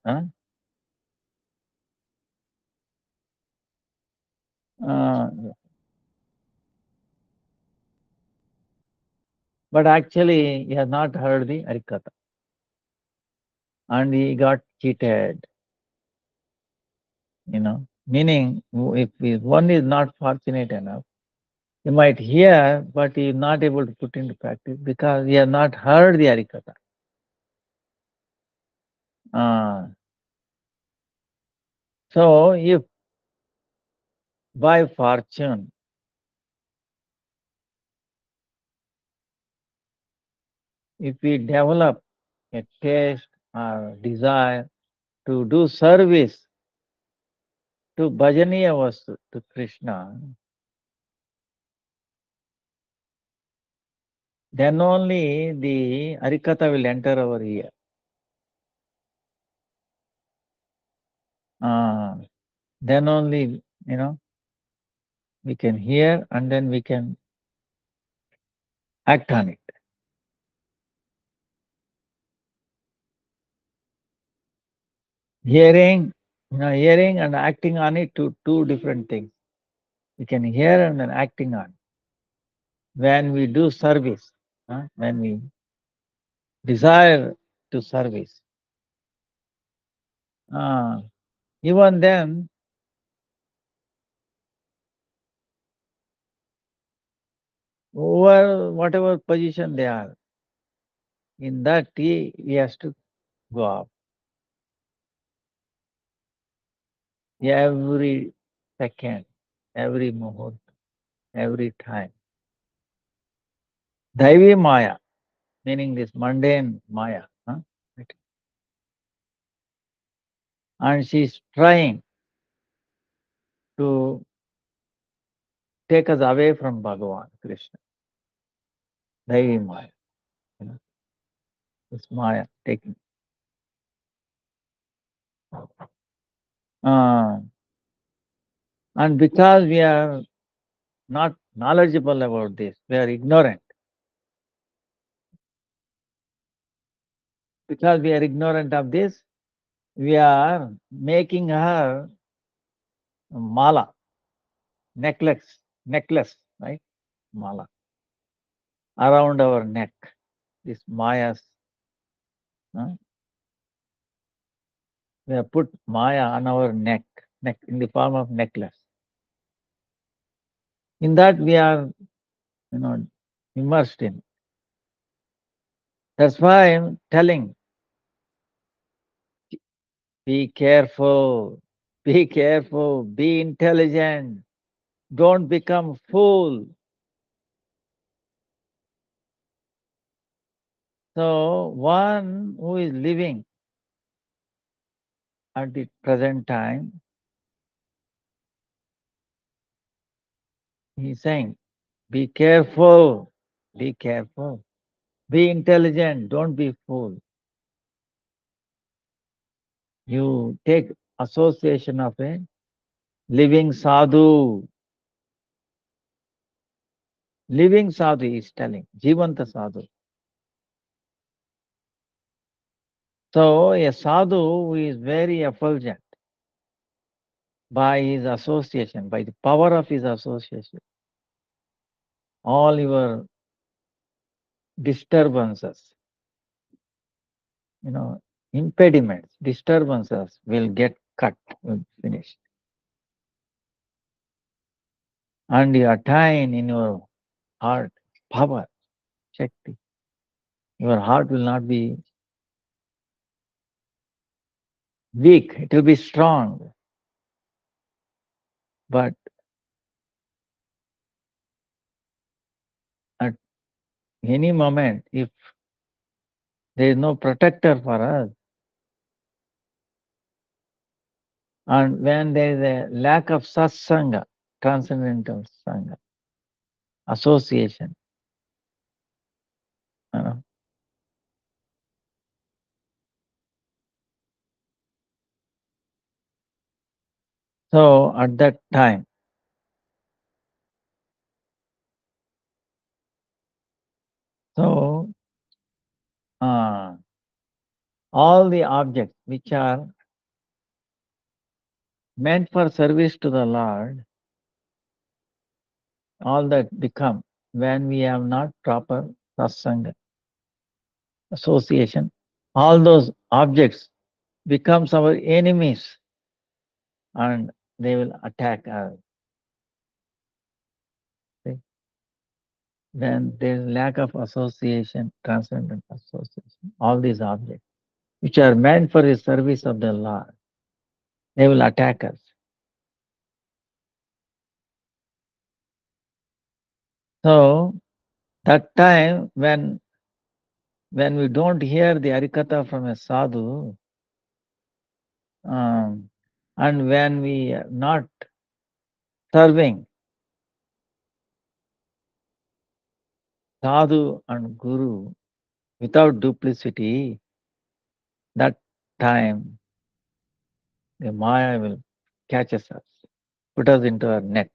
Speaker 1: But actually, he has not heard the Hari-katha. And he got cheated. Meaning, if one is not fortunate enough, he might hear, but he is not able to put into practice because he has not heard the Hari-katha. So, if by fortune if we develop a taste or desire to do service to bhajaniya vastu, to Krishna, then only the Hari-katha will enter our ear. Then only, we can hear and then we can act on it. Hearing and acting on it, two different things. We can hear and then acting on it. When we do service, when we desire to service, even then, over whatever position they are, in that he has to go up. Every second, every moment, every time. Daivi Maya, meaning this mundane Maya. Right? And she's trying to take us away from Bhagavan, Krishna. Daivi Maya. This Maya taking. And because we are not knowledgeable about this, we are ignorant. Because we are ignorant of this, we are making her mala, necklace, right? Mala around our neck. This mayas. We have put maya on our neck in the form of necklace. In that we are, immersed in. That's why I'm telling, be careful, be intelligent, don't become fool. So one who is living at the present time, he is saying, be careful, be intelligent, don't be fool. You take association of a living sadhu. Living sadhu is telling, Jivanta sadhu. So a sadhu who is very effulgent by his association, by the power of his association, all your disturbances, impediments, disturbances will get cut, will finish. And you attain in your heart power, Shakti. Your heart will not be weak, it will be strong. But at any moment, if there is no protector for us, and when there is a lack of satsanga, transcendental sangha, association, so at that time, so all the objects which are meant for service to the Lord, all that become when we have not proper satsanga, association, all those objects becomes our enemies and they will attack us. See? Then there is lack of association, transcendent association, all these objects which are meant for the service of the Lord, they will attack us. So that time when when we don't hear the Hari-katha from a sadhu, and when we are not serving sadhu and guru without duplicity, that time the Maya will catch us, put us into our net.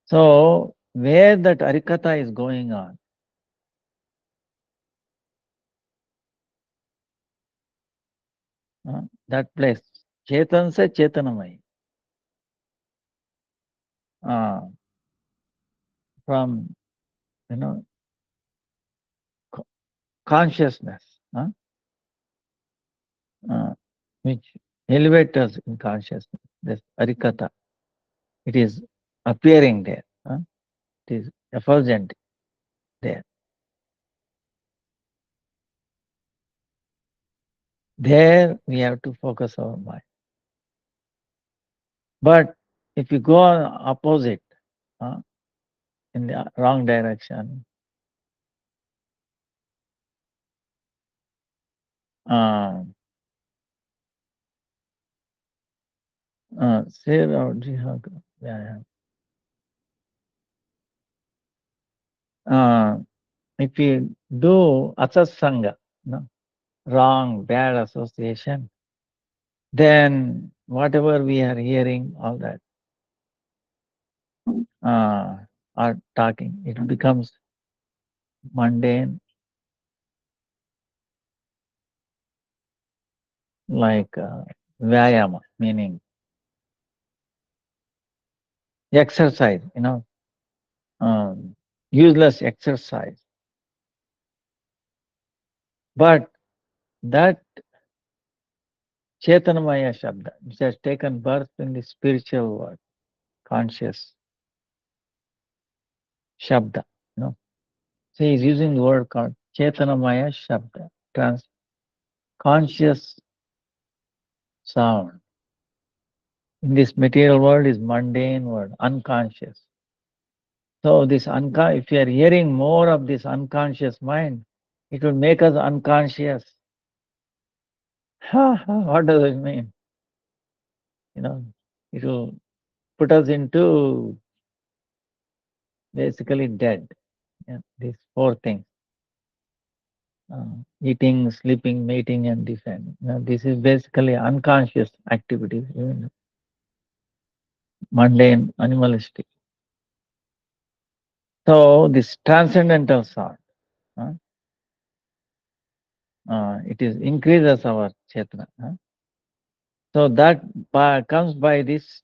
Speaker 1: So, where that Hari-katha is going on, that place, Chetan se Chetanamai, from, consciousness, which elevates us in consciousness, this Hari-katha, it is appearing there, it is effulgent there. There we have to focus our mind. But if you go on opposite, in the wrong direction, if you do asatsanga, wrong, bad association, then whatever we are hearing, all that, are talking, it becomes mundane, like vyayama, meaning exercise, useless exercise. But that Chetanamaya Shabda, which has taken birth in the spiritual world, conscious Shabda, So he is using the word called Chetanamaya Shabda, conscious sound. In this material world is mundane word, unconscious. So this if you are hearing more of this unconscious mind, it will make us unconscious. What does it mean? It will put us into basically dead. These four things: eating, sleeping, mating, and defending. This is basically unconscious activity, mundane, animalistic. So this transcendental thought, it is increases our chetana. So that comes by this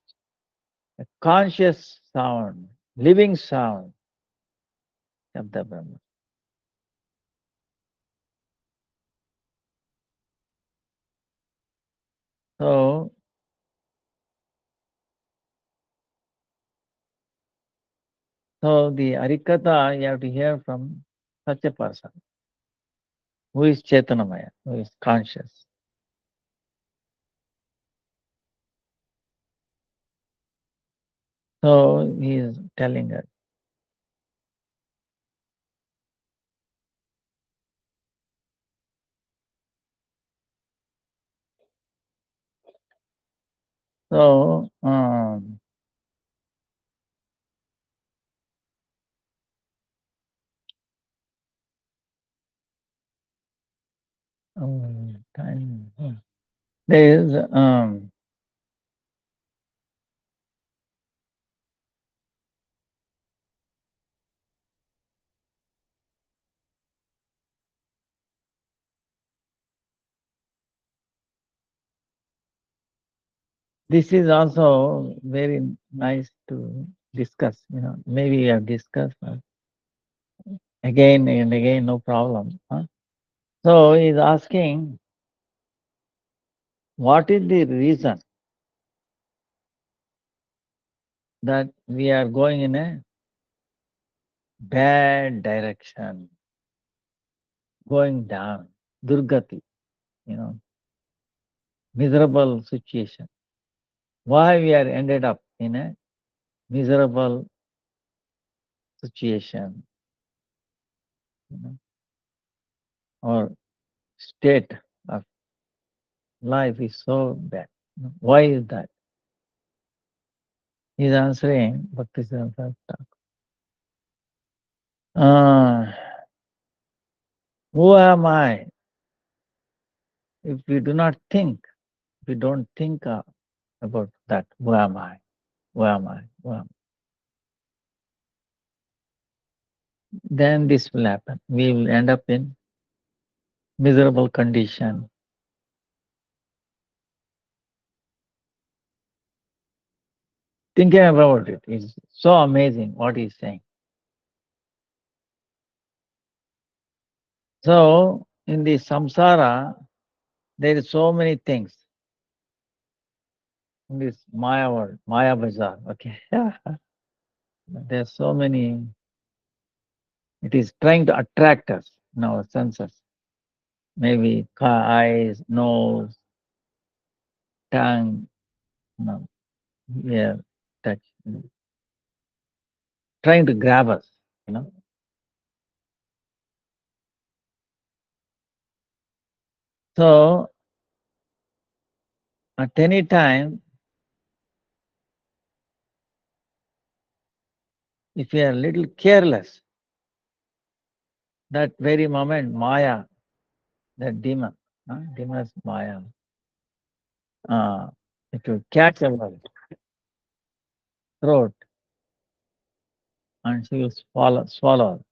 Speaker 1: conscious sound, living sound of the Brahma. So the Hari-katha you have to hear from such a person who is Chetanamaya, who is conscious. So he is telling us. So there is this is also very nice to discuss. Maybe we have discussed again and again, no problem. So he is asking, what is the reason that we are going in a bad direction, going down, durgati, miserable situation? Why we are ended up in a miserable situation? our state of life is so bad. Why is that? He's answering Bhakti-Vedanta Thakur. Who am I? If we do not think, we don't think about that. Who am I? Who am I? Who am I? Then this will happen. We will end up in miserable condition. Thinking about it is so amazing what he's saying. So in the samsara, there is so many things in this Maya world, Maya bazaar. Okay, there's so many. It is trying to attract us in our senses. Maybe eyes, nose, tongue, no, ear, touch, trying to grab us. So at any time, if we are a little careless, that very moment, Maya, that demon, demon's Maya, it will catch our throat and she will swallow.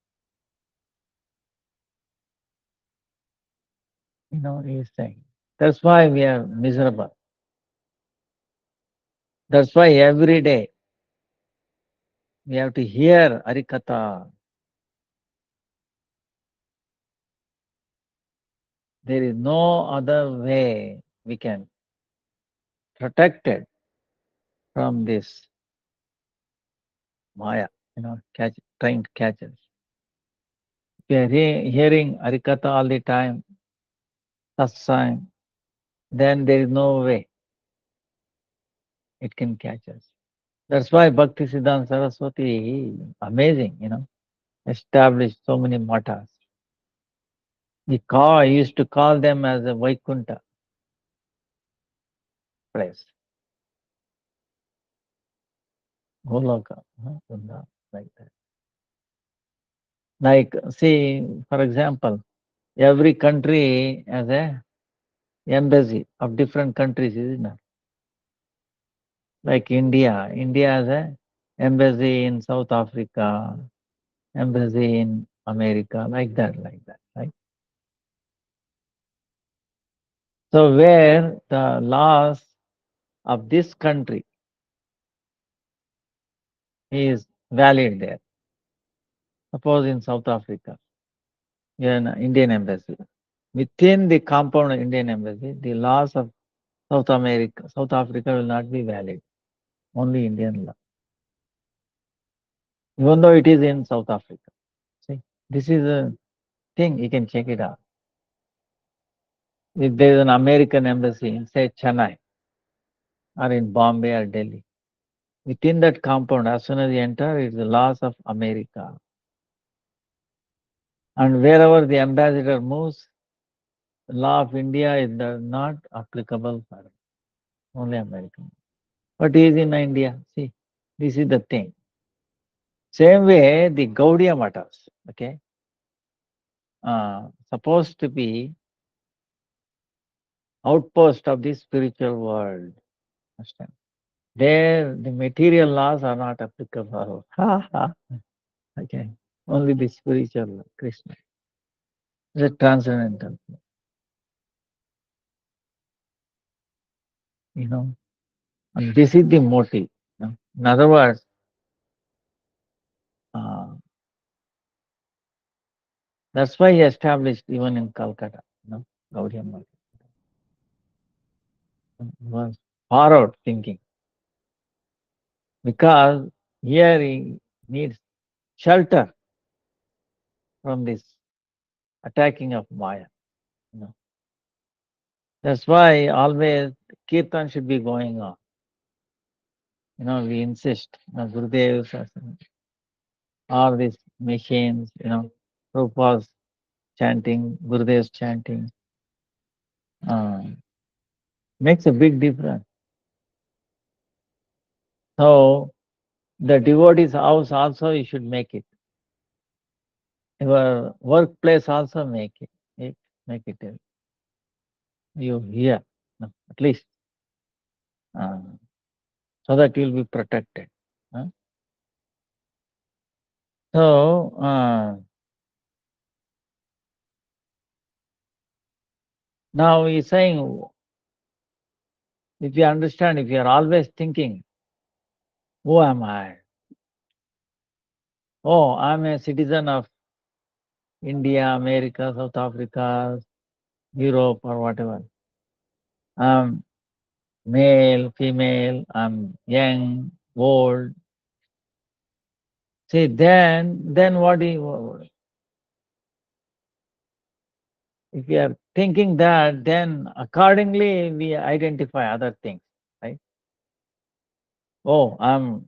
Speaker 1: He's saying. That's why we are miserable. That's why every day we have to hear Hari-katha. There is no other way we can protect it from this Maya, trying to catch us. We are hearing Hari-katha all the time, satsang, then there is no way it can catch us. That's why Bhakti-Siddhanta Saraswati, amazing, established so many matas. He used to call them as a Vaikuntha place. Goloka, Vrindavan, like that. Like, see, for example, every country has a embassy of different countries, isn't it? Like India has a embassy in South Africa, embassy in America, like that, right? So where the laws of this country is valid there. Suppose in South Africa, you're an Indian embassy. Within the compound of Indian embassy, the laws of South Africa will not be valid. Only Indian law. Even though it is in South Africa. See, this is a thing, you can check it out. If there is an American embassy in, say, Chennai, or in Bombay or Delhi, within that compound, as soon as you enter, it's the laws of America. And wherever the ambassador moves, the law of India is not applicable for only American. But he is in India. See, this is the thing. Same way, the Gaudiya Matas, okay, supposed to be outpost of the spiritual world. Understand? There, the material laws are not applicable. Okay, only the spiritual law, Krishna. The transcendental, and this is the motive. In other words, that's why he established even in Calcutta, Gaudiya Math. Was far out thinking. Because here he needs shelter from this attacking of Maya. That's why always Kirtan should be going on. We insist, Gurudev, all these machines, Prabhupada's chanting, Gurudev's chanting, uh, makes a big difference. So the devotee's house also you should make it. Your workplace also make it. Make it. You hear, no, at least, uh, so that you'll be protected. Huh? So now he's saying, if you understand, if you are always thinking, who am I? Oh, I'm a citizen of India, America, South Africa, Europe, or whatever. I'm male, female, I'm young, old. See, then what do you, if you are thinking that, then accordingly we identify other things, right? Oh, I'm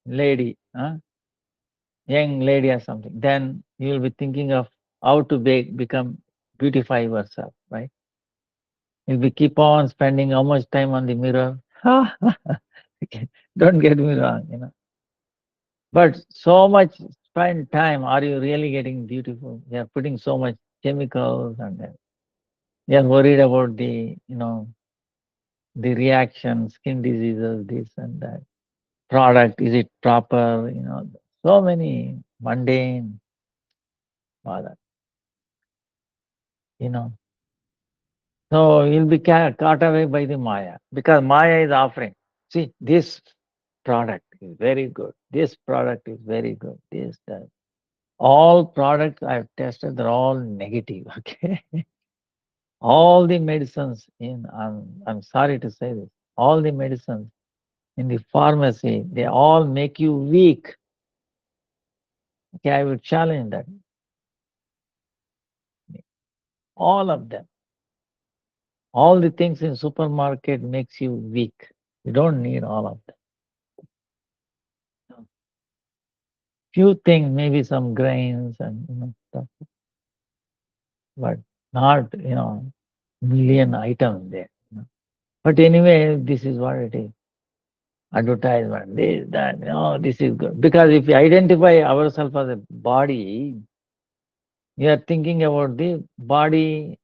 Speaker 1: lady, huh? Young lady or something. Then you will be thinking of how to become beautify yourself, right? You'll be keep on spending how much time on the mirror. Okay, don't get me wrong, But so much spend time, are you really getting beautiful? You are putting so much chemicals and then you are worried about the reaction, skin diseases, this and that. Product, is it proper? So many mundane bother, you know. So you'll be caught away by the Maya because Maya is offering. See, this product is very good. This product is very good. This, that. All products I've tested, they're all negative. Okay. All the medicines I'm sorry to say this, all the medicines in the pharmacy, they all make you weak. Okay, I will challenge that. All of them. All the things in supermarket makes you weak. You don't need all of them. Few things, maybe some grains and stuff, but not million items there. But anyway, this is what it is. Advertisement, this, that, this is good. Because if we identify ourselves as a body, we are thinking about the body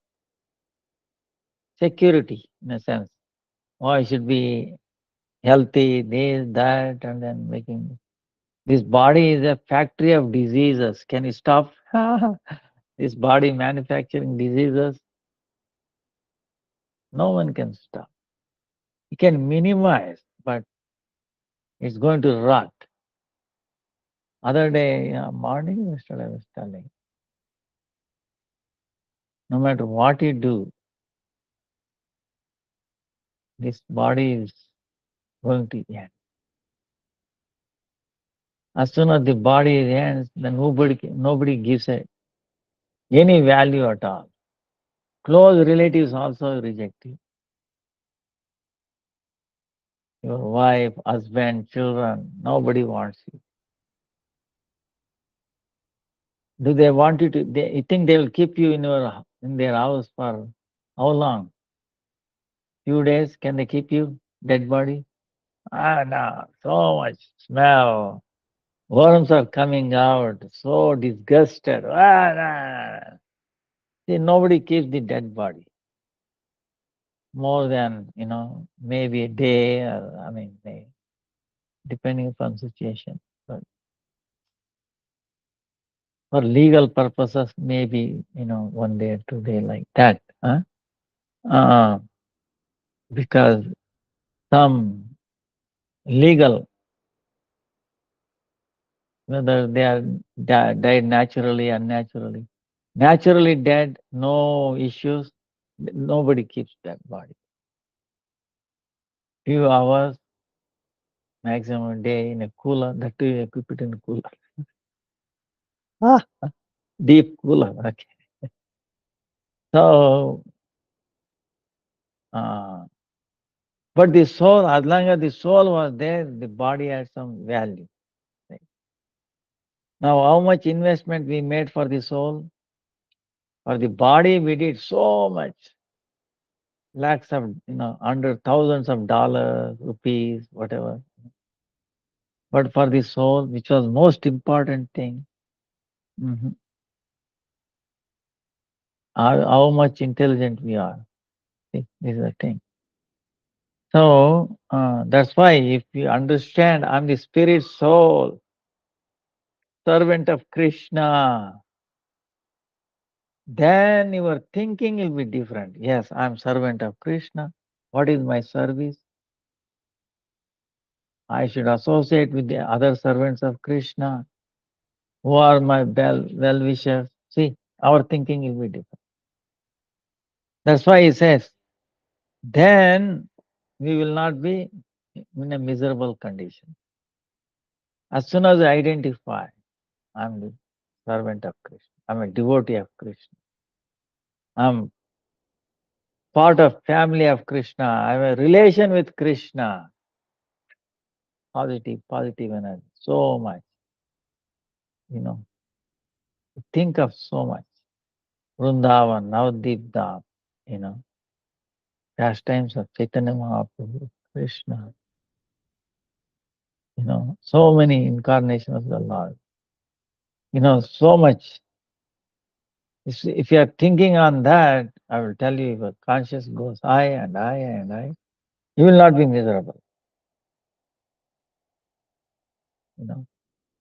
Speaker 1: security in a sense. Oh, I should be healthy, this, that, and then making. This body is a factory of diseases. Can you stop this body manufacturing diseases? No one can stop. You can minimize, but it's going to rot. Other day, morning, yesterday I was telling, no matter what you do, this body is going to end. As soon as the body ends, then nobody gives any value at all. Close relatives also reject you. Your wife, husband, children, nobody wants you. Do they want you to? You think they will keep you in their house for how long? Few days? Can they keep you dead body? No, so much smell. Worms are coming out. So disgusted. No. See, nobody keeps the dead body more than maybe a day. Or, depending upon situation. But for legal purposes, maybe 1 day or 2 day like that. Huh? Uh, because some legal, whether they are died naturally, unnaturally. Naturally dead, no issues. Nobody keeps that body. Few hours, maximum a day in a cooler. That too, you keep it in a cooler. Ah, deep cooler. Okay. So, uh, but the soul, as long as the soul was there, the body had some value. Right? Now, how much investment we made for the soul? For the body, we did so much. Lakhs of, under thousands of dollars, rupees, whatever. But for the soul, which was most important thing, mhm, how much intelligent we are. See, this is the thing. So that's why if you understand, I'm the spirit soul, servant of Krishna, then your thinking will be different. Yes, I'm servant of Krishna. What is my service? I should associate with the other servants of Krishna who are my well-wishers. See, our thinking will be different. That's why he says, then we will not be in a miserable condition. As soon as I identify, I'm the servant of Krishna, I'm a devotee of Krishna, I'm part of family of Krishna, I have a relation with Krishna, positive energy, so much, you know, think of so much. Vrindavan, Navadip Dham, pastimes of Chaitanya Mahaprabhu, Krishna, so many incarnations of the Lord, so much. If you are thinking on that, I will tell you, if your conscious goes high and high and high, you will not be miserable.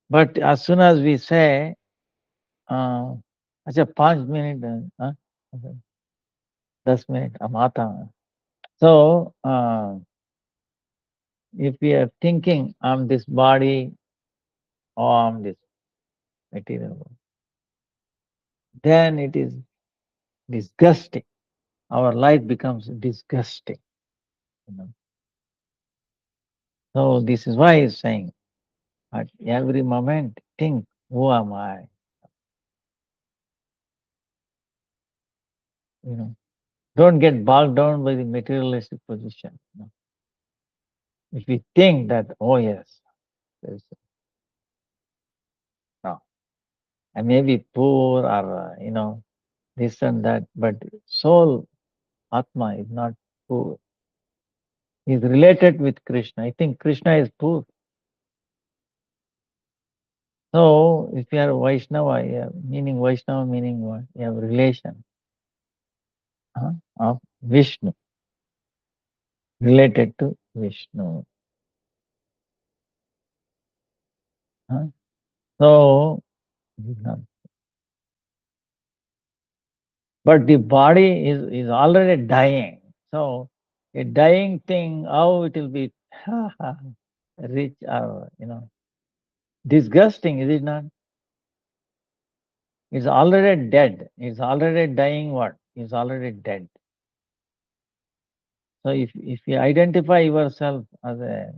Speaker 1: But as soon as we say, अच्छा 5 minutes, 10 minutes, हम आता हूँ. So if we are thinking, I'm this body or I'm this material world, then it is disgusting. Our life becomes disgusting. So this is why he's saying, at every moment, think, who am I? Don't get bogged down by the materialistic position. If we think that, oh yes, there's, no, I may be poor or this and that, but soul, Atma, is not poor. He's related with Krishna. I think Krishna is poor. So if you are Vaishnava, Vaishnava meaning what? You have relation of Vishnu, related to Vishnu. So, but the body is already dying. So a dying thing, how it will be rich or disgusting, is it not? It's already dead. It's already dying what? It's already dead. So if you identify yourself as a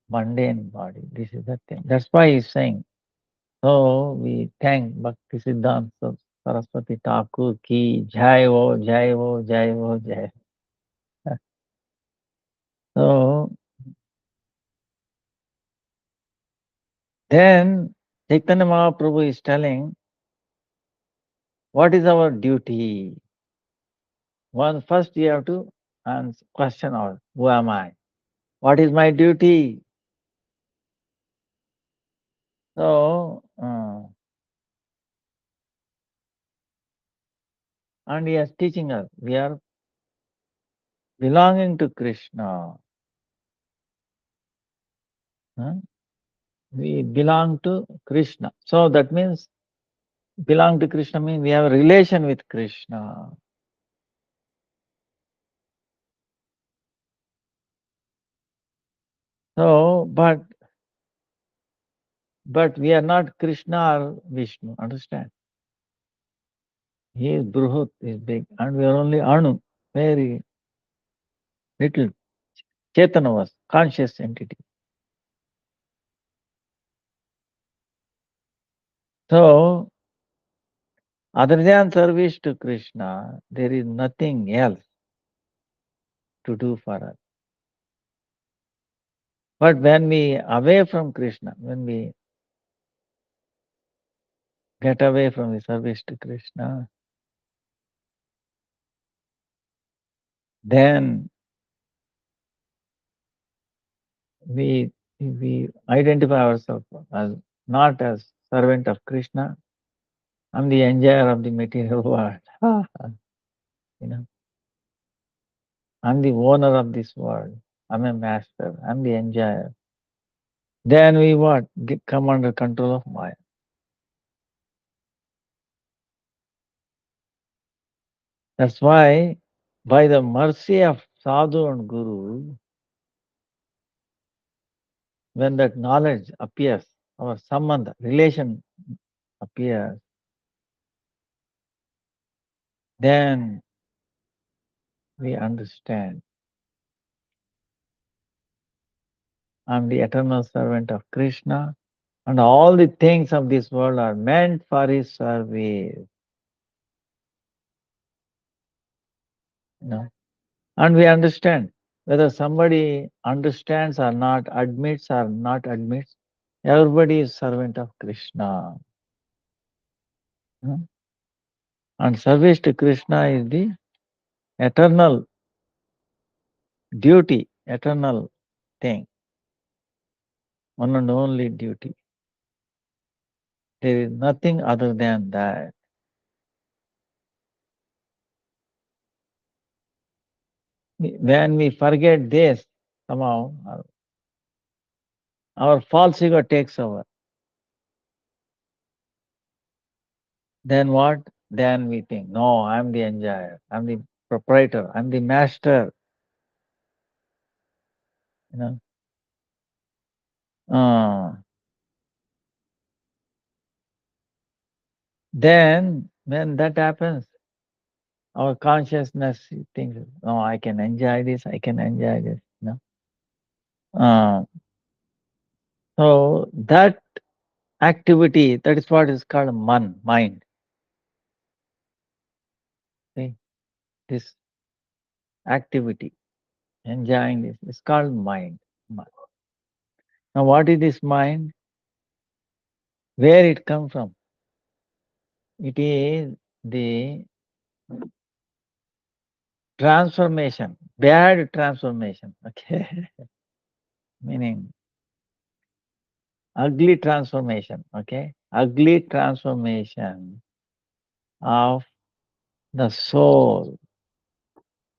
Speaker 1: mundane body, this is the thing. That's why he's saying. So we thank Bhakti-Vidanta Saraswati Thakur ki jai ho, jai ho, jai ho, jai. So then Chaitanya Mahaprabhu is telling, what is our duty? First you have to question out, who am I? What is my duty? So, and he is teaching us, we are belonging to Krishna. We belong to Krishna. So that means belong to Krishna means we have a relation with Krishna. So, but we are not Krishna or Vishnu, understand? He is Bruhut, he is big, and we are only Anu, very little. Chetana was conscious entity. So, other than service to Krishna, there is nothing else to do for us. But when we away from Krishna, when we get away from the service to Krishna, then we identify ourselves as not as servant of Krishna. I'm the enjoyer of the material world. You know, I'm the owner of this world. I'm a master. I'm the enjoyer. Then we what? Come under control of Maya. That's why, by the mercy of sadhu and guru, when that knowledge appears, our sambandha, relation appears, then we understand I'm the eternal servant of Krishna, and all the things of this world are meant for his service. You know? And we understand whether somebody understands or not, admits or not admits, everybody is servant of Krishna. You know? And service to Krishna is the eternal duty, eternal thing, one and only duty. There is nothing other than that. When we forget this, somehow our false ego takes over. Then what? Then we think, no, I'm the enjoyer, I'm the proprietor, I'm the master. You know. Then when that happens, our consciousness thinks, no, I can enjoy this, I can enjoy this. You know. So that activity, that is what is called mind. See, this activity, enjoying this, is called mind. Now, what is this mind? Where it come from? It is the transformation, bad transformation. Okay, meaning ugly transformation. Okay, ugly transformation of the soul,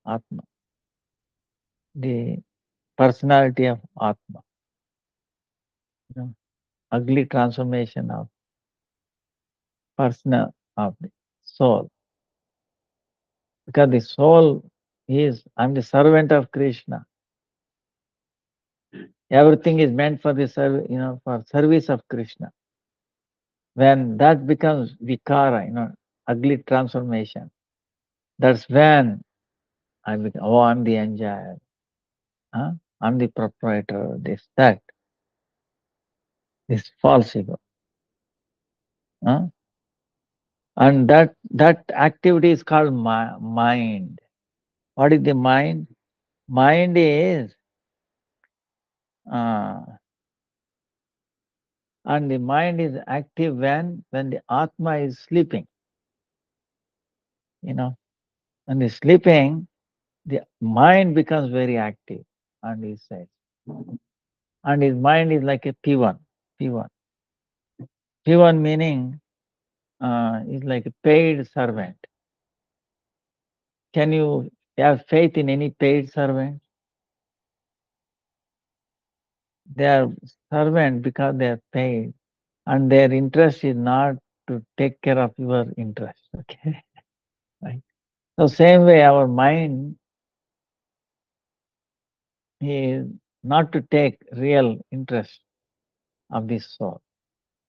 Speaker 1: Atma, the personality of Atma. You know, ugly transformation of personal of the soul. Because the soul is, I'm the servant of Krishna. Everything is meant for the for service of Krishna. When that becomes vikara, ugly transformation, that's when I'm the enjoyer. Huh? I'm the proprietor, this false ego. Huh? And that activity is called mind. What is the mind? Mind is, and the mind is active when the Atma is sleeping. When the sleeping, the mind becomes very active, and he says, and his mind is like a P1. P1. P1 meaning is like a paid servant. Can you have faith in any paid servant? They are servant because they are paid, and their interest is not to take care of your interest. Okay, right? So same way, our mind is not to take real interest of this soul.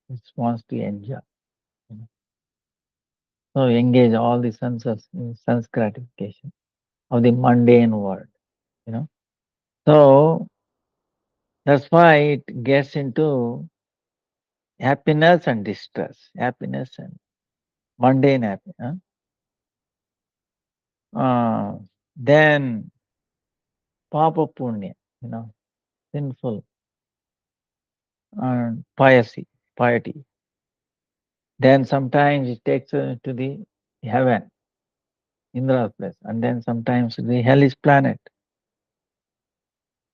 Speaker 1: It wants to enjoy. So engage all the senses in sense gratification of the mundane world. You know. So that's why it gets into happiness and distress, happiness and mundane happiness. Then papa punya, sinful and piety. Then sometimes it takes to the heaven, Indra's place, and then sometimes the hellish planet.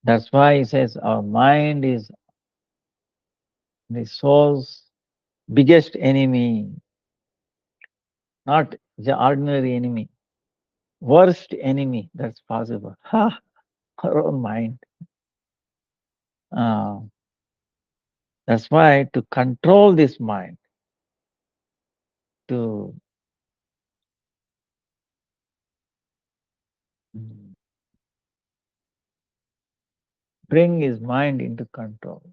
Speaker 1: That's why he says our mind is the soul's biggest enemy, not the ordinary enemy, worst enemy that's possible. Ha! Our own mind. Uh, that's why to control this mind, to bring his mind into control,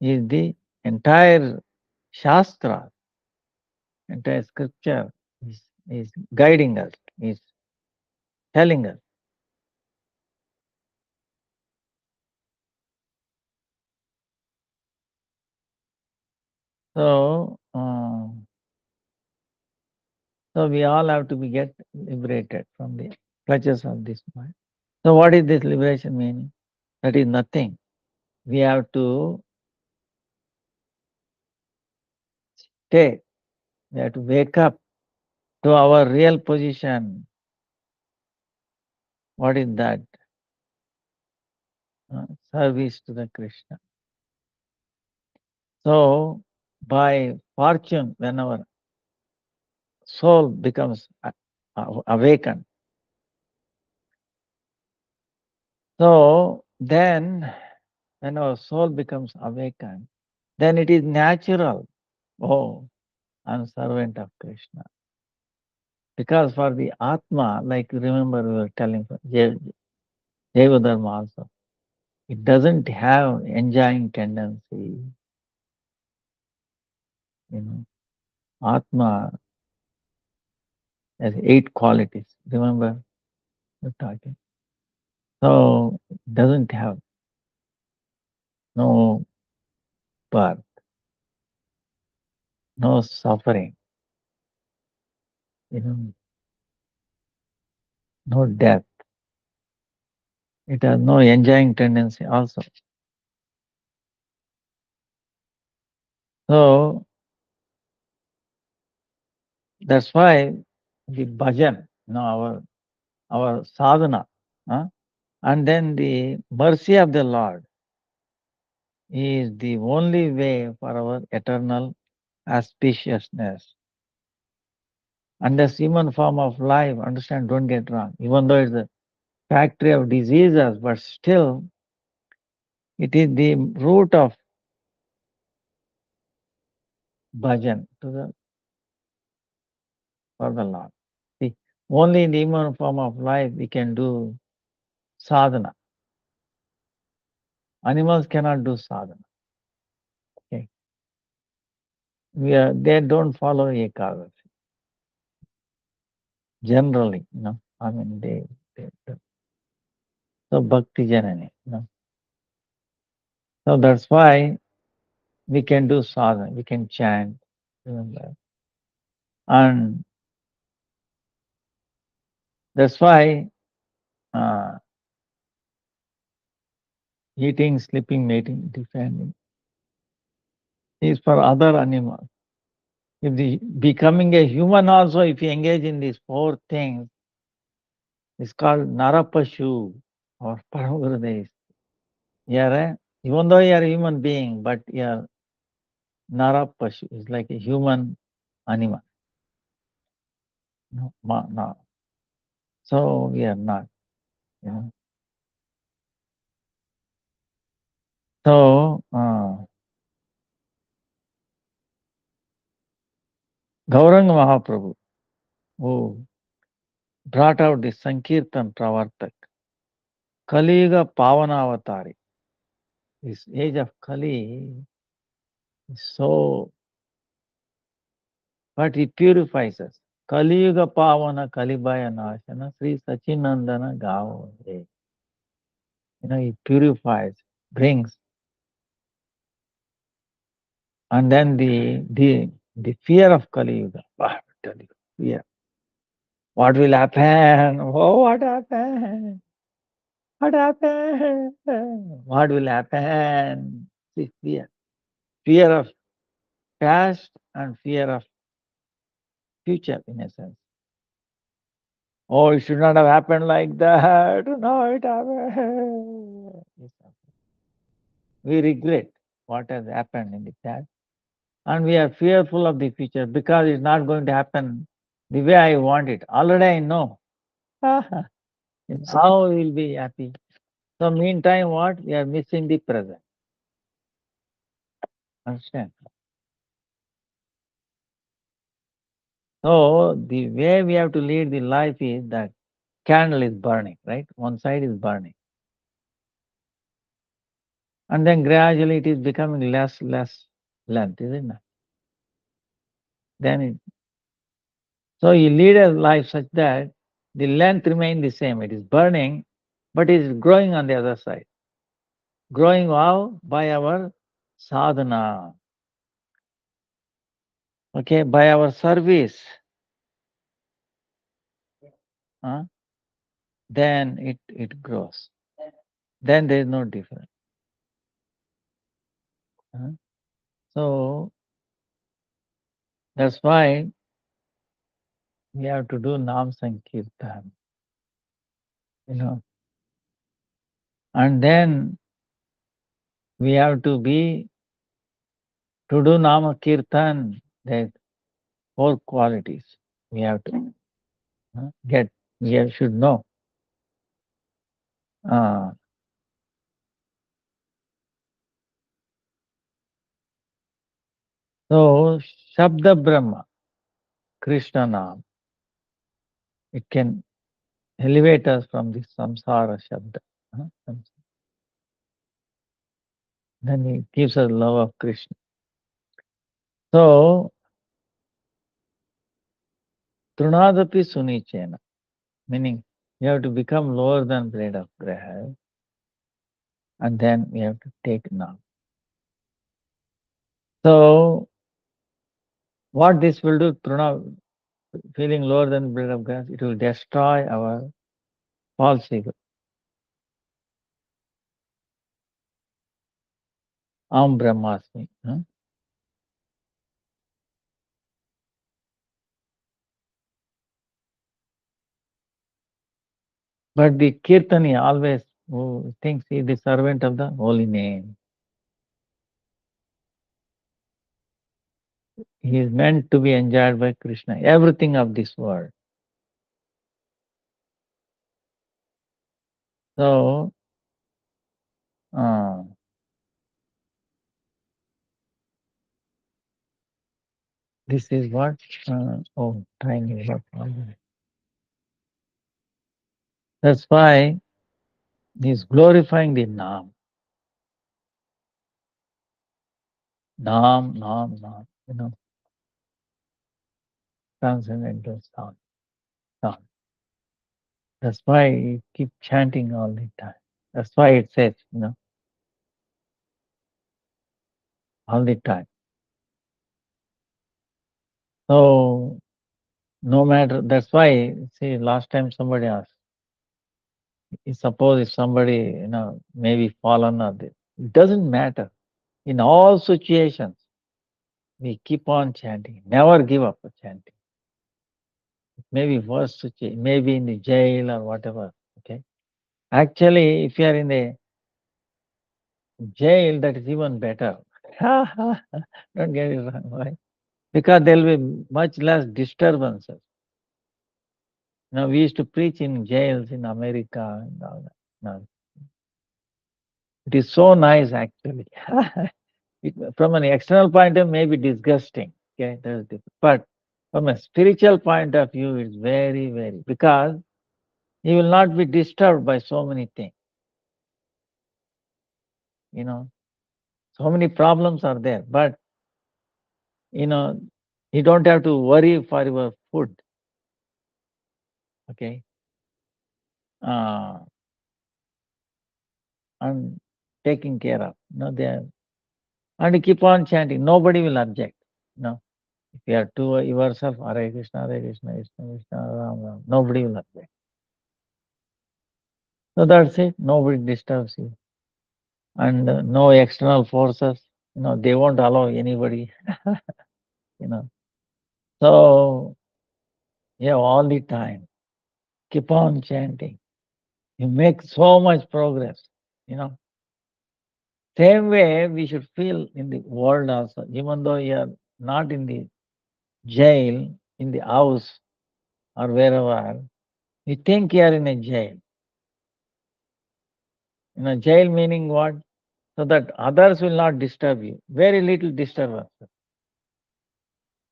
Speaker 1: is the entire Shastra, entire scripture is guiding us, is telling us. So we all have to get liberated from the clutches of this mind. So what is this liberation meaning? That is nothing. We have to stay. We have to wake up to our real position. What is that? Service to the Krishna. So by fortune, when our soul becomes awakened, so then when our soul becomes awakened, then it is natural. Oh, I'm servant of Krishna. Because for the Atma, like remember we were telling Jaiva Dharma also, it doesn't have enjoying tendency. Atma has 8 qualities. Remember we're talking. So it doesn't have no birth, no suffering, no death. It has no enjoying tendency also. So that's why the bhajan, our sadhana, and then the mercy of the Lord is the only way for our eternal auspiciousness. And this human form of life, understand, don't get wrong, even though it's a factory of diseases, but still it is the root of bhajan for the Lord. See, only in the human form of life we can do sadhana. Animals cannot do sadhana. Okay. They don't follow ekadasi. Generally, I mean they so bhakti janani, So that's why we can do sadhana, we can chant, remember. And that's why eating, sleeping, mating, defending is for other animals. If becoming a human also, if you engage in these 4 things, it's called narapashu or paramagurudesh. Even though you are a human being, but you are narapashu, is like a human animal. No. So we are not. So Gauranga Mahaprabhu, who brought out the Sankirtan Pravartak, Kali Yuga Pavanavatari. This age of Kali is so, but it purifies us. Kali Yuga Pavana Kalibaya Nashana Sri Sachinandana Gao. It purifies, brings. And then the fear of Kali Yuga. I tell you, fear. What will happen? Oh, what happened? What happened? What will happen? See, fear. Fear of past, and fear of future, in a sense. Oh, it should not have happened like that. No, it happened. We regret what has happened in the past, and we are fearful of the future because it's not going to happen the way I want it. Already I know. How we will be happy? So meantime, what? We are missing the present. Understand? So the way we have to lead the life is that candle is burning, right? One side is burning. And then gradually it is becoming less length, isn't it? Then so you lead a life such that the length remains the same. It is burning, but it is growing on the other side. Growing how? By our sadhana. Okay, by our service. Huh? Then it grows. Then there is no difference. Huh? So that's why we have to do Nam Sankirtan, and then we have to do Nama Kirtan. There's 4 qualities we have to get. We should know. Uh, so Shabda Brahma, Krishna Nam, it can elevate us from the samsara Shabda. Then it gives us love of Krishna. So Trunadapi Sunichena, meaning you have to become lower than blade of grass, and then we have to take Nam. So what this will do, feeling lower than blade of grass, it will destroy our false ego. Am Brahmasmi. But the Kirtani always thinks he is the servant of the holy name. He is meant to be enjoyed by Krishna, everything of this world. So, this is what, time is up already. That's why he is glorifying the Nam. Nam, Nam, Nam, transcendental sound. That's why you keep chanting all the time. That's why it says, all the time. So, no matter, that's why, see, last time somebody asked, suppose if somebody, maybe fallen or this, it doesn't matter. In all situations, we keep on chanting. Never give up chanting. Maybe worst situation, maybe in the jail or whatever. Okay. Actually, if you are in the jail, that is even better. Don't get it wrong. Why? Because there will be much less disturbances. We used to preach in jails in America and all that. No. It is so nice, actually. From an external point of view, may be disgusting. Okay, that's different. But from a spiritual point of view, it's very, very, because you will not be disturbed by so many things. So many problems are there, but you don't have to worry for your food. Okay, and taking care of. There, and you keep on chanting. Nobody will object. If you are to yourself, Hare Krishna, Krishna Krishna, Ram Ram, nobody will object. So that's it. Nobody disturbs you, and no external forces. They won't allow anybody. you know. So you have all the time. Keep on chanting. You make so much progress, you know. Same way we should feel in the world also, even though you are not in the jail, in the house or wherever, you think you are in a jail. In a jail meaning what? So that others will not disturb you. Very little disturbance,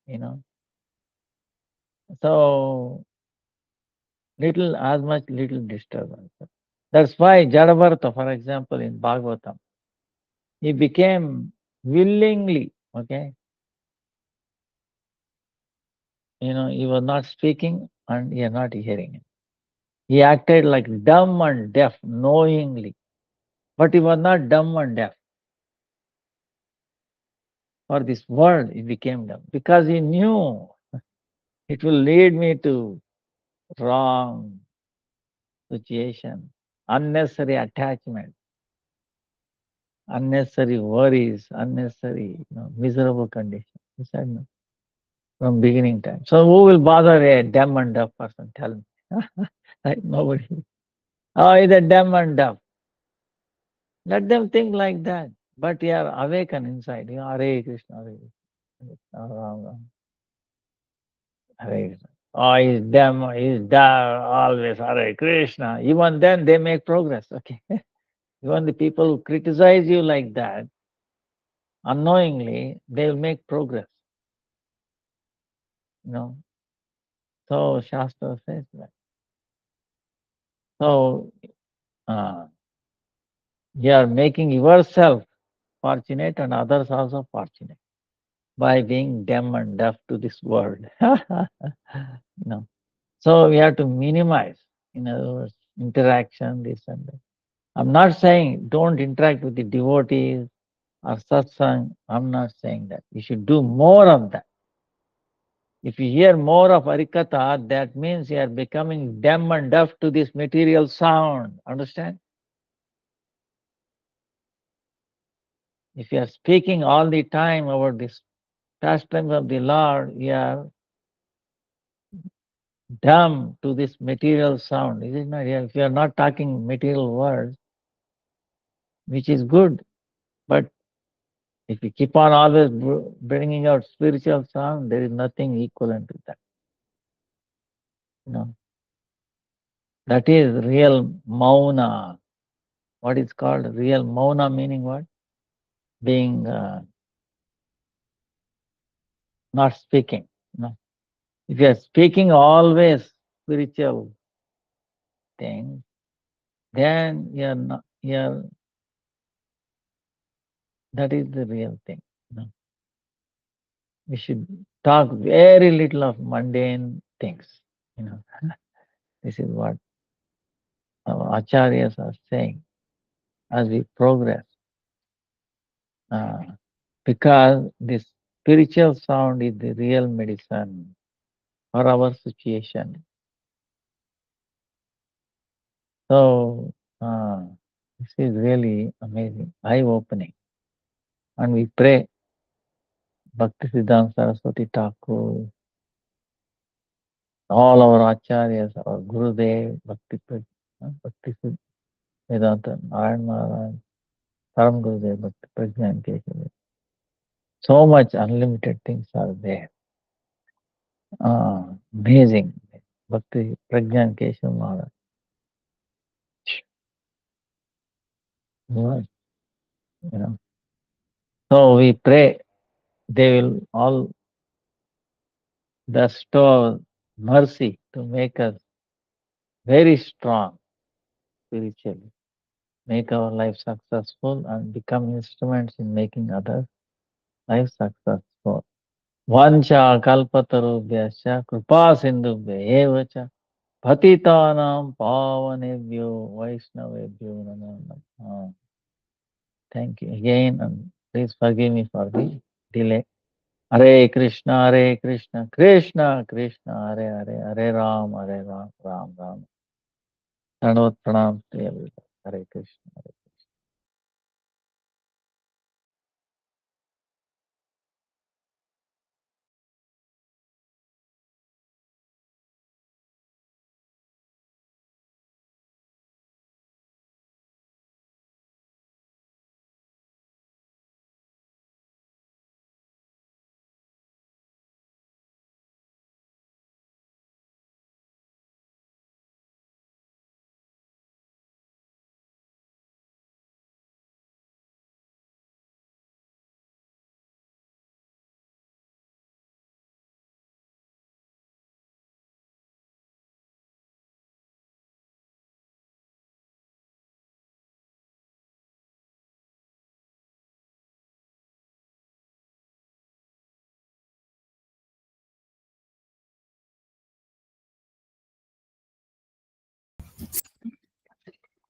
Speaker 1: you know. So little, as much little disturbance. That's why Jadavartha, for example, in Bhagavatam, he became willingly, okay, he was not speaking and he was not hearing. He acted like dumb and deaf knowingly, but he was not dumb and deaf. For this world, he became dumb because he knew it will lead me to wrong situation, unnecessary attachment, unnecessary worries, unnecessary miserable condition. He said no from beginning time. So who will bother a dumb and deaf person? Tell me. Right? Nobody. Oh, he's a dumb and deaf. Let them think like that. But you are awakened inside. Hare Krishna, Hare Krishna, Ram Ram, Hare Krishna. Oh, he's dumb, he's dumb, always Hare Krishna. Even then they make progress. Okay. Even the people who criticize you like that, unknowingly, they will make progress. You know. So Shastra says that. So uh, you are making yourself fortunate and others also fortunate by being dumb and deaf to this world. So we have to minimize, in other words, interaction, this and that. I'm not saying don't interact with the devotees or satsang. I'm not saying that. You should do more of that. If you hear more of Hari-katha, that means you are becoming dumb and deaf to this material sound. Understand? If you are speaking all the time about this pastimes of the Lord, you are dumb to this material sound. Is it not? If you are not talking material words, which is good, but if you keep on always bringing out spiritual sound, there is nothing equivalent to that. You know, that is real mauna. What is called real mauna meaning what? Being not speaking. You know, if you are speaking always spiritual things, then you are not. You are, that is the real thing. You know. We should talk very little of mundane things. You know, this is what our acharyas are saying as we progress. Uh, because this spiritual sound is the real medicine for our situation. So this is really amazing, eye-opening. And we pray Bhakti-Vidanta Saraswati Thakur, all our acharyas, our Gurudev, Bhakti-Vedanta, Narayana Maharaj, Param Gurudev, Bhakti Prajnan Keshav. So much unlimited things are there. Amazing. Bhakti Prajnan Keshav Maharaj. Right, you know. So we pray they will all bestow mercy to make us very strong spiritually, make our life successful and become instruments in making others' life successful. Vancha kalpatarubhyascha kripa sindhubhya eva cha patitanam pavanebhyo vaishnavebhyo namo namaha. Thank you again, and please forgive me for the delay. Hare Krishna, Krishna Krishna, Hare Hare, Hare Ram, Ram Ram. Dandavat pranam to everyone. Hare Krishna.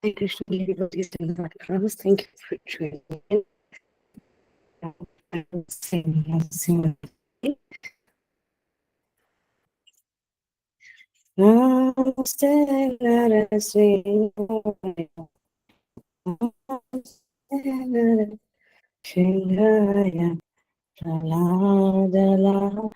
Speaker 3: Hare Krishna, devotees and Bhaktivinoda, thank you for joining in. I will sing. Namaste Narasingaya, Namaste Narasingaya, Shaladala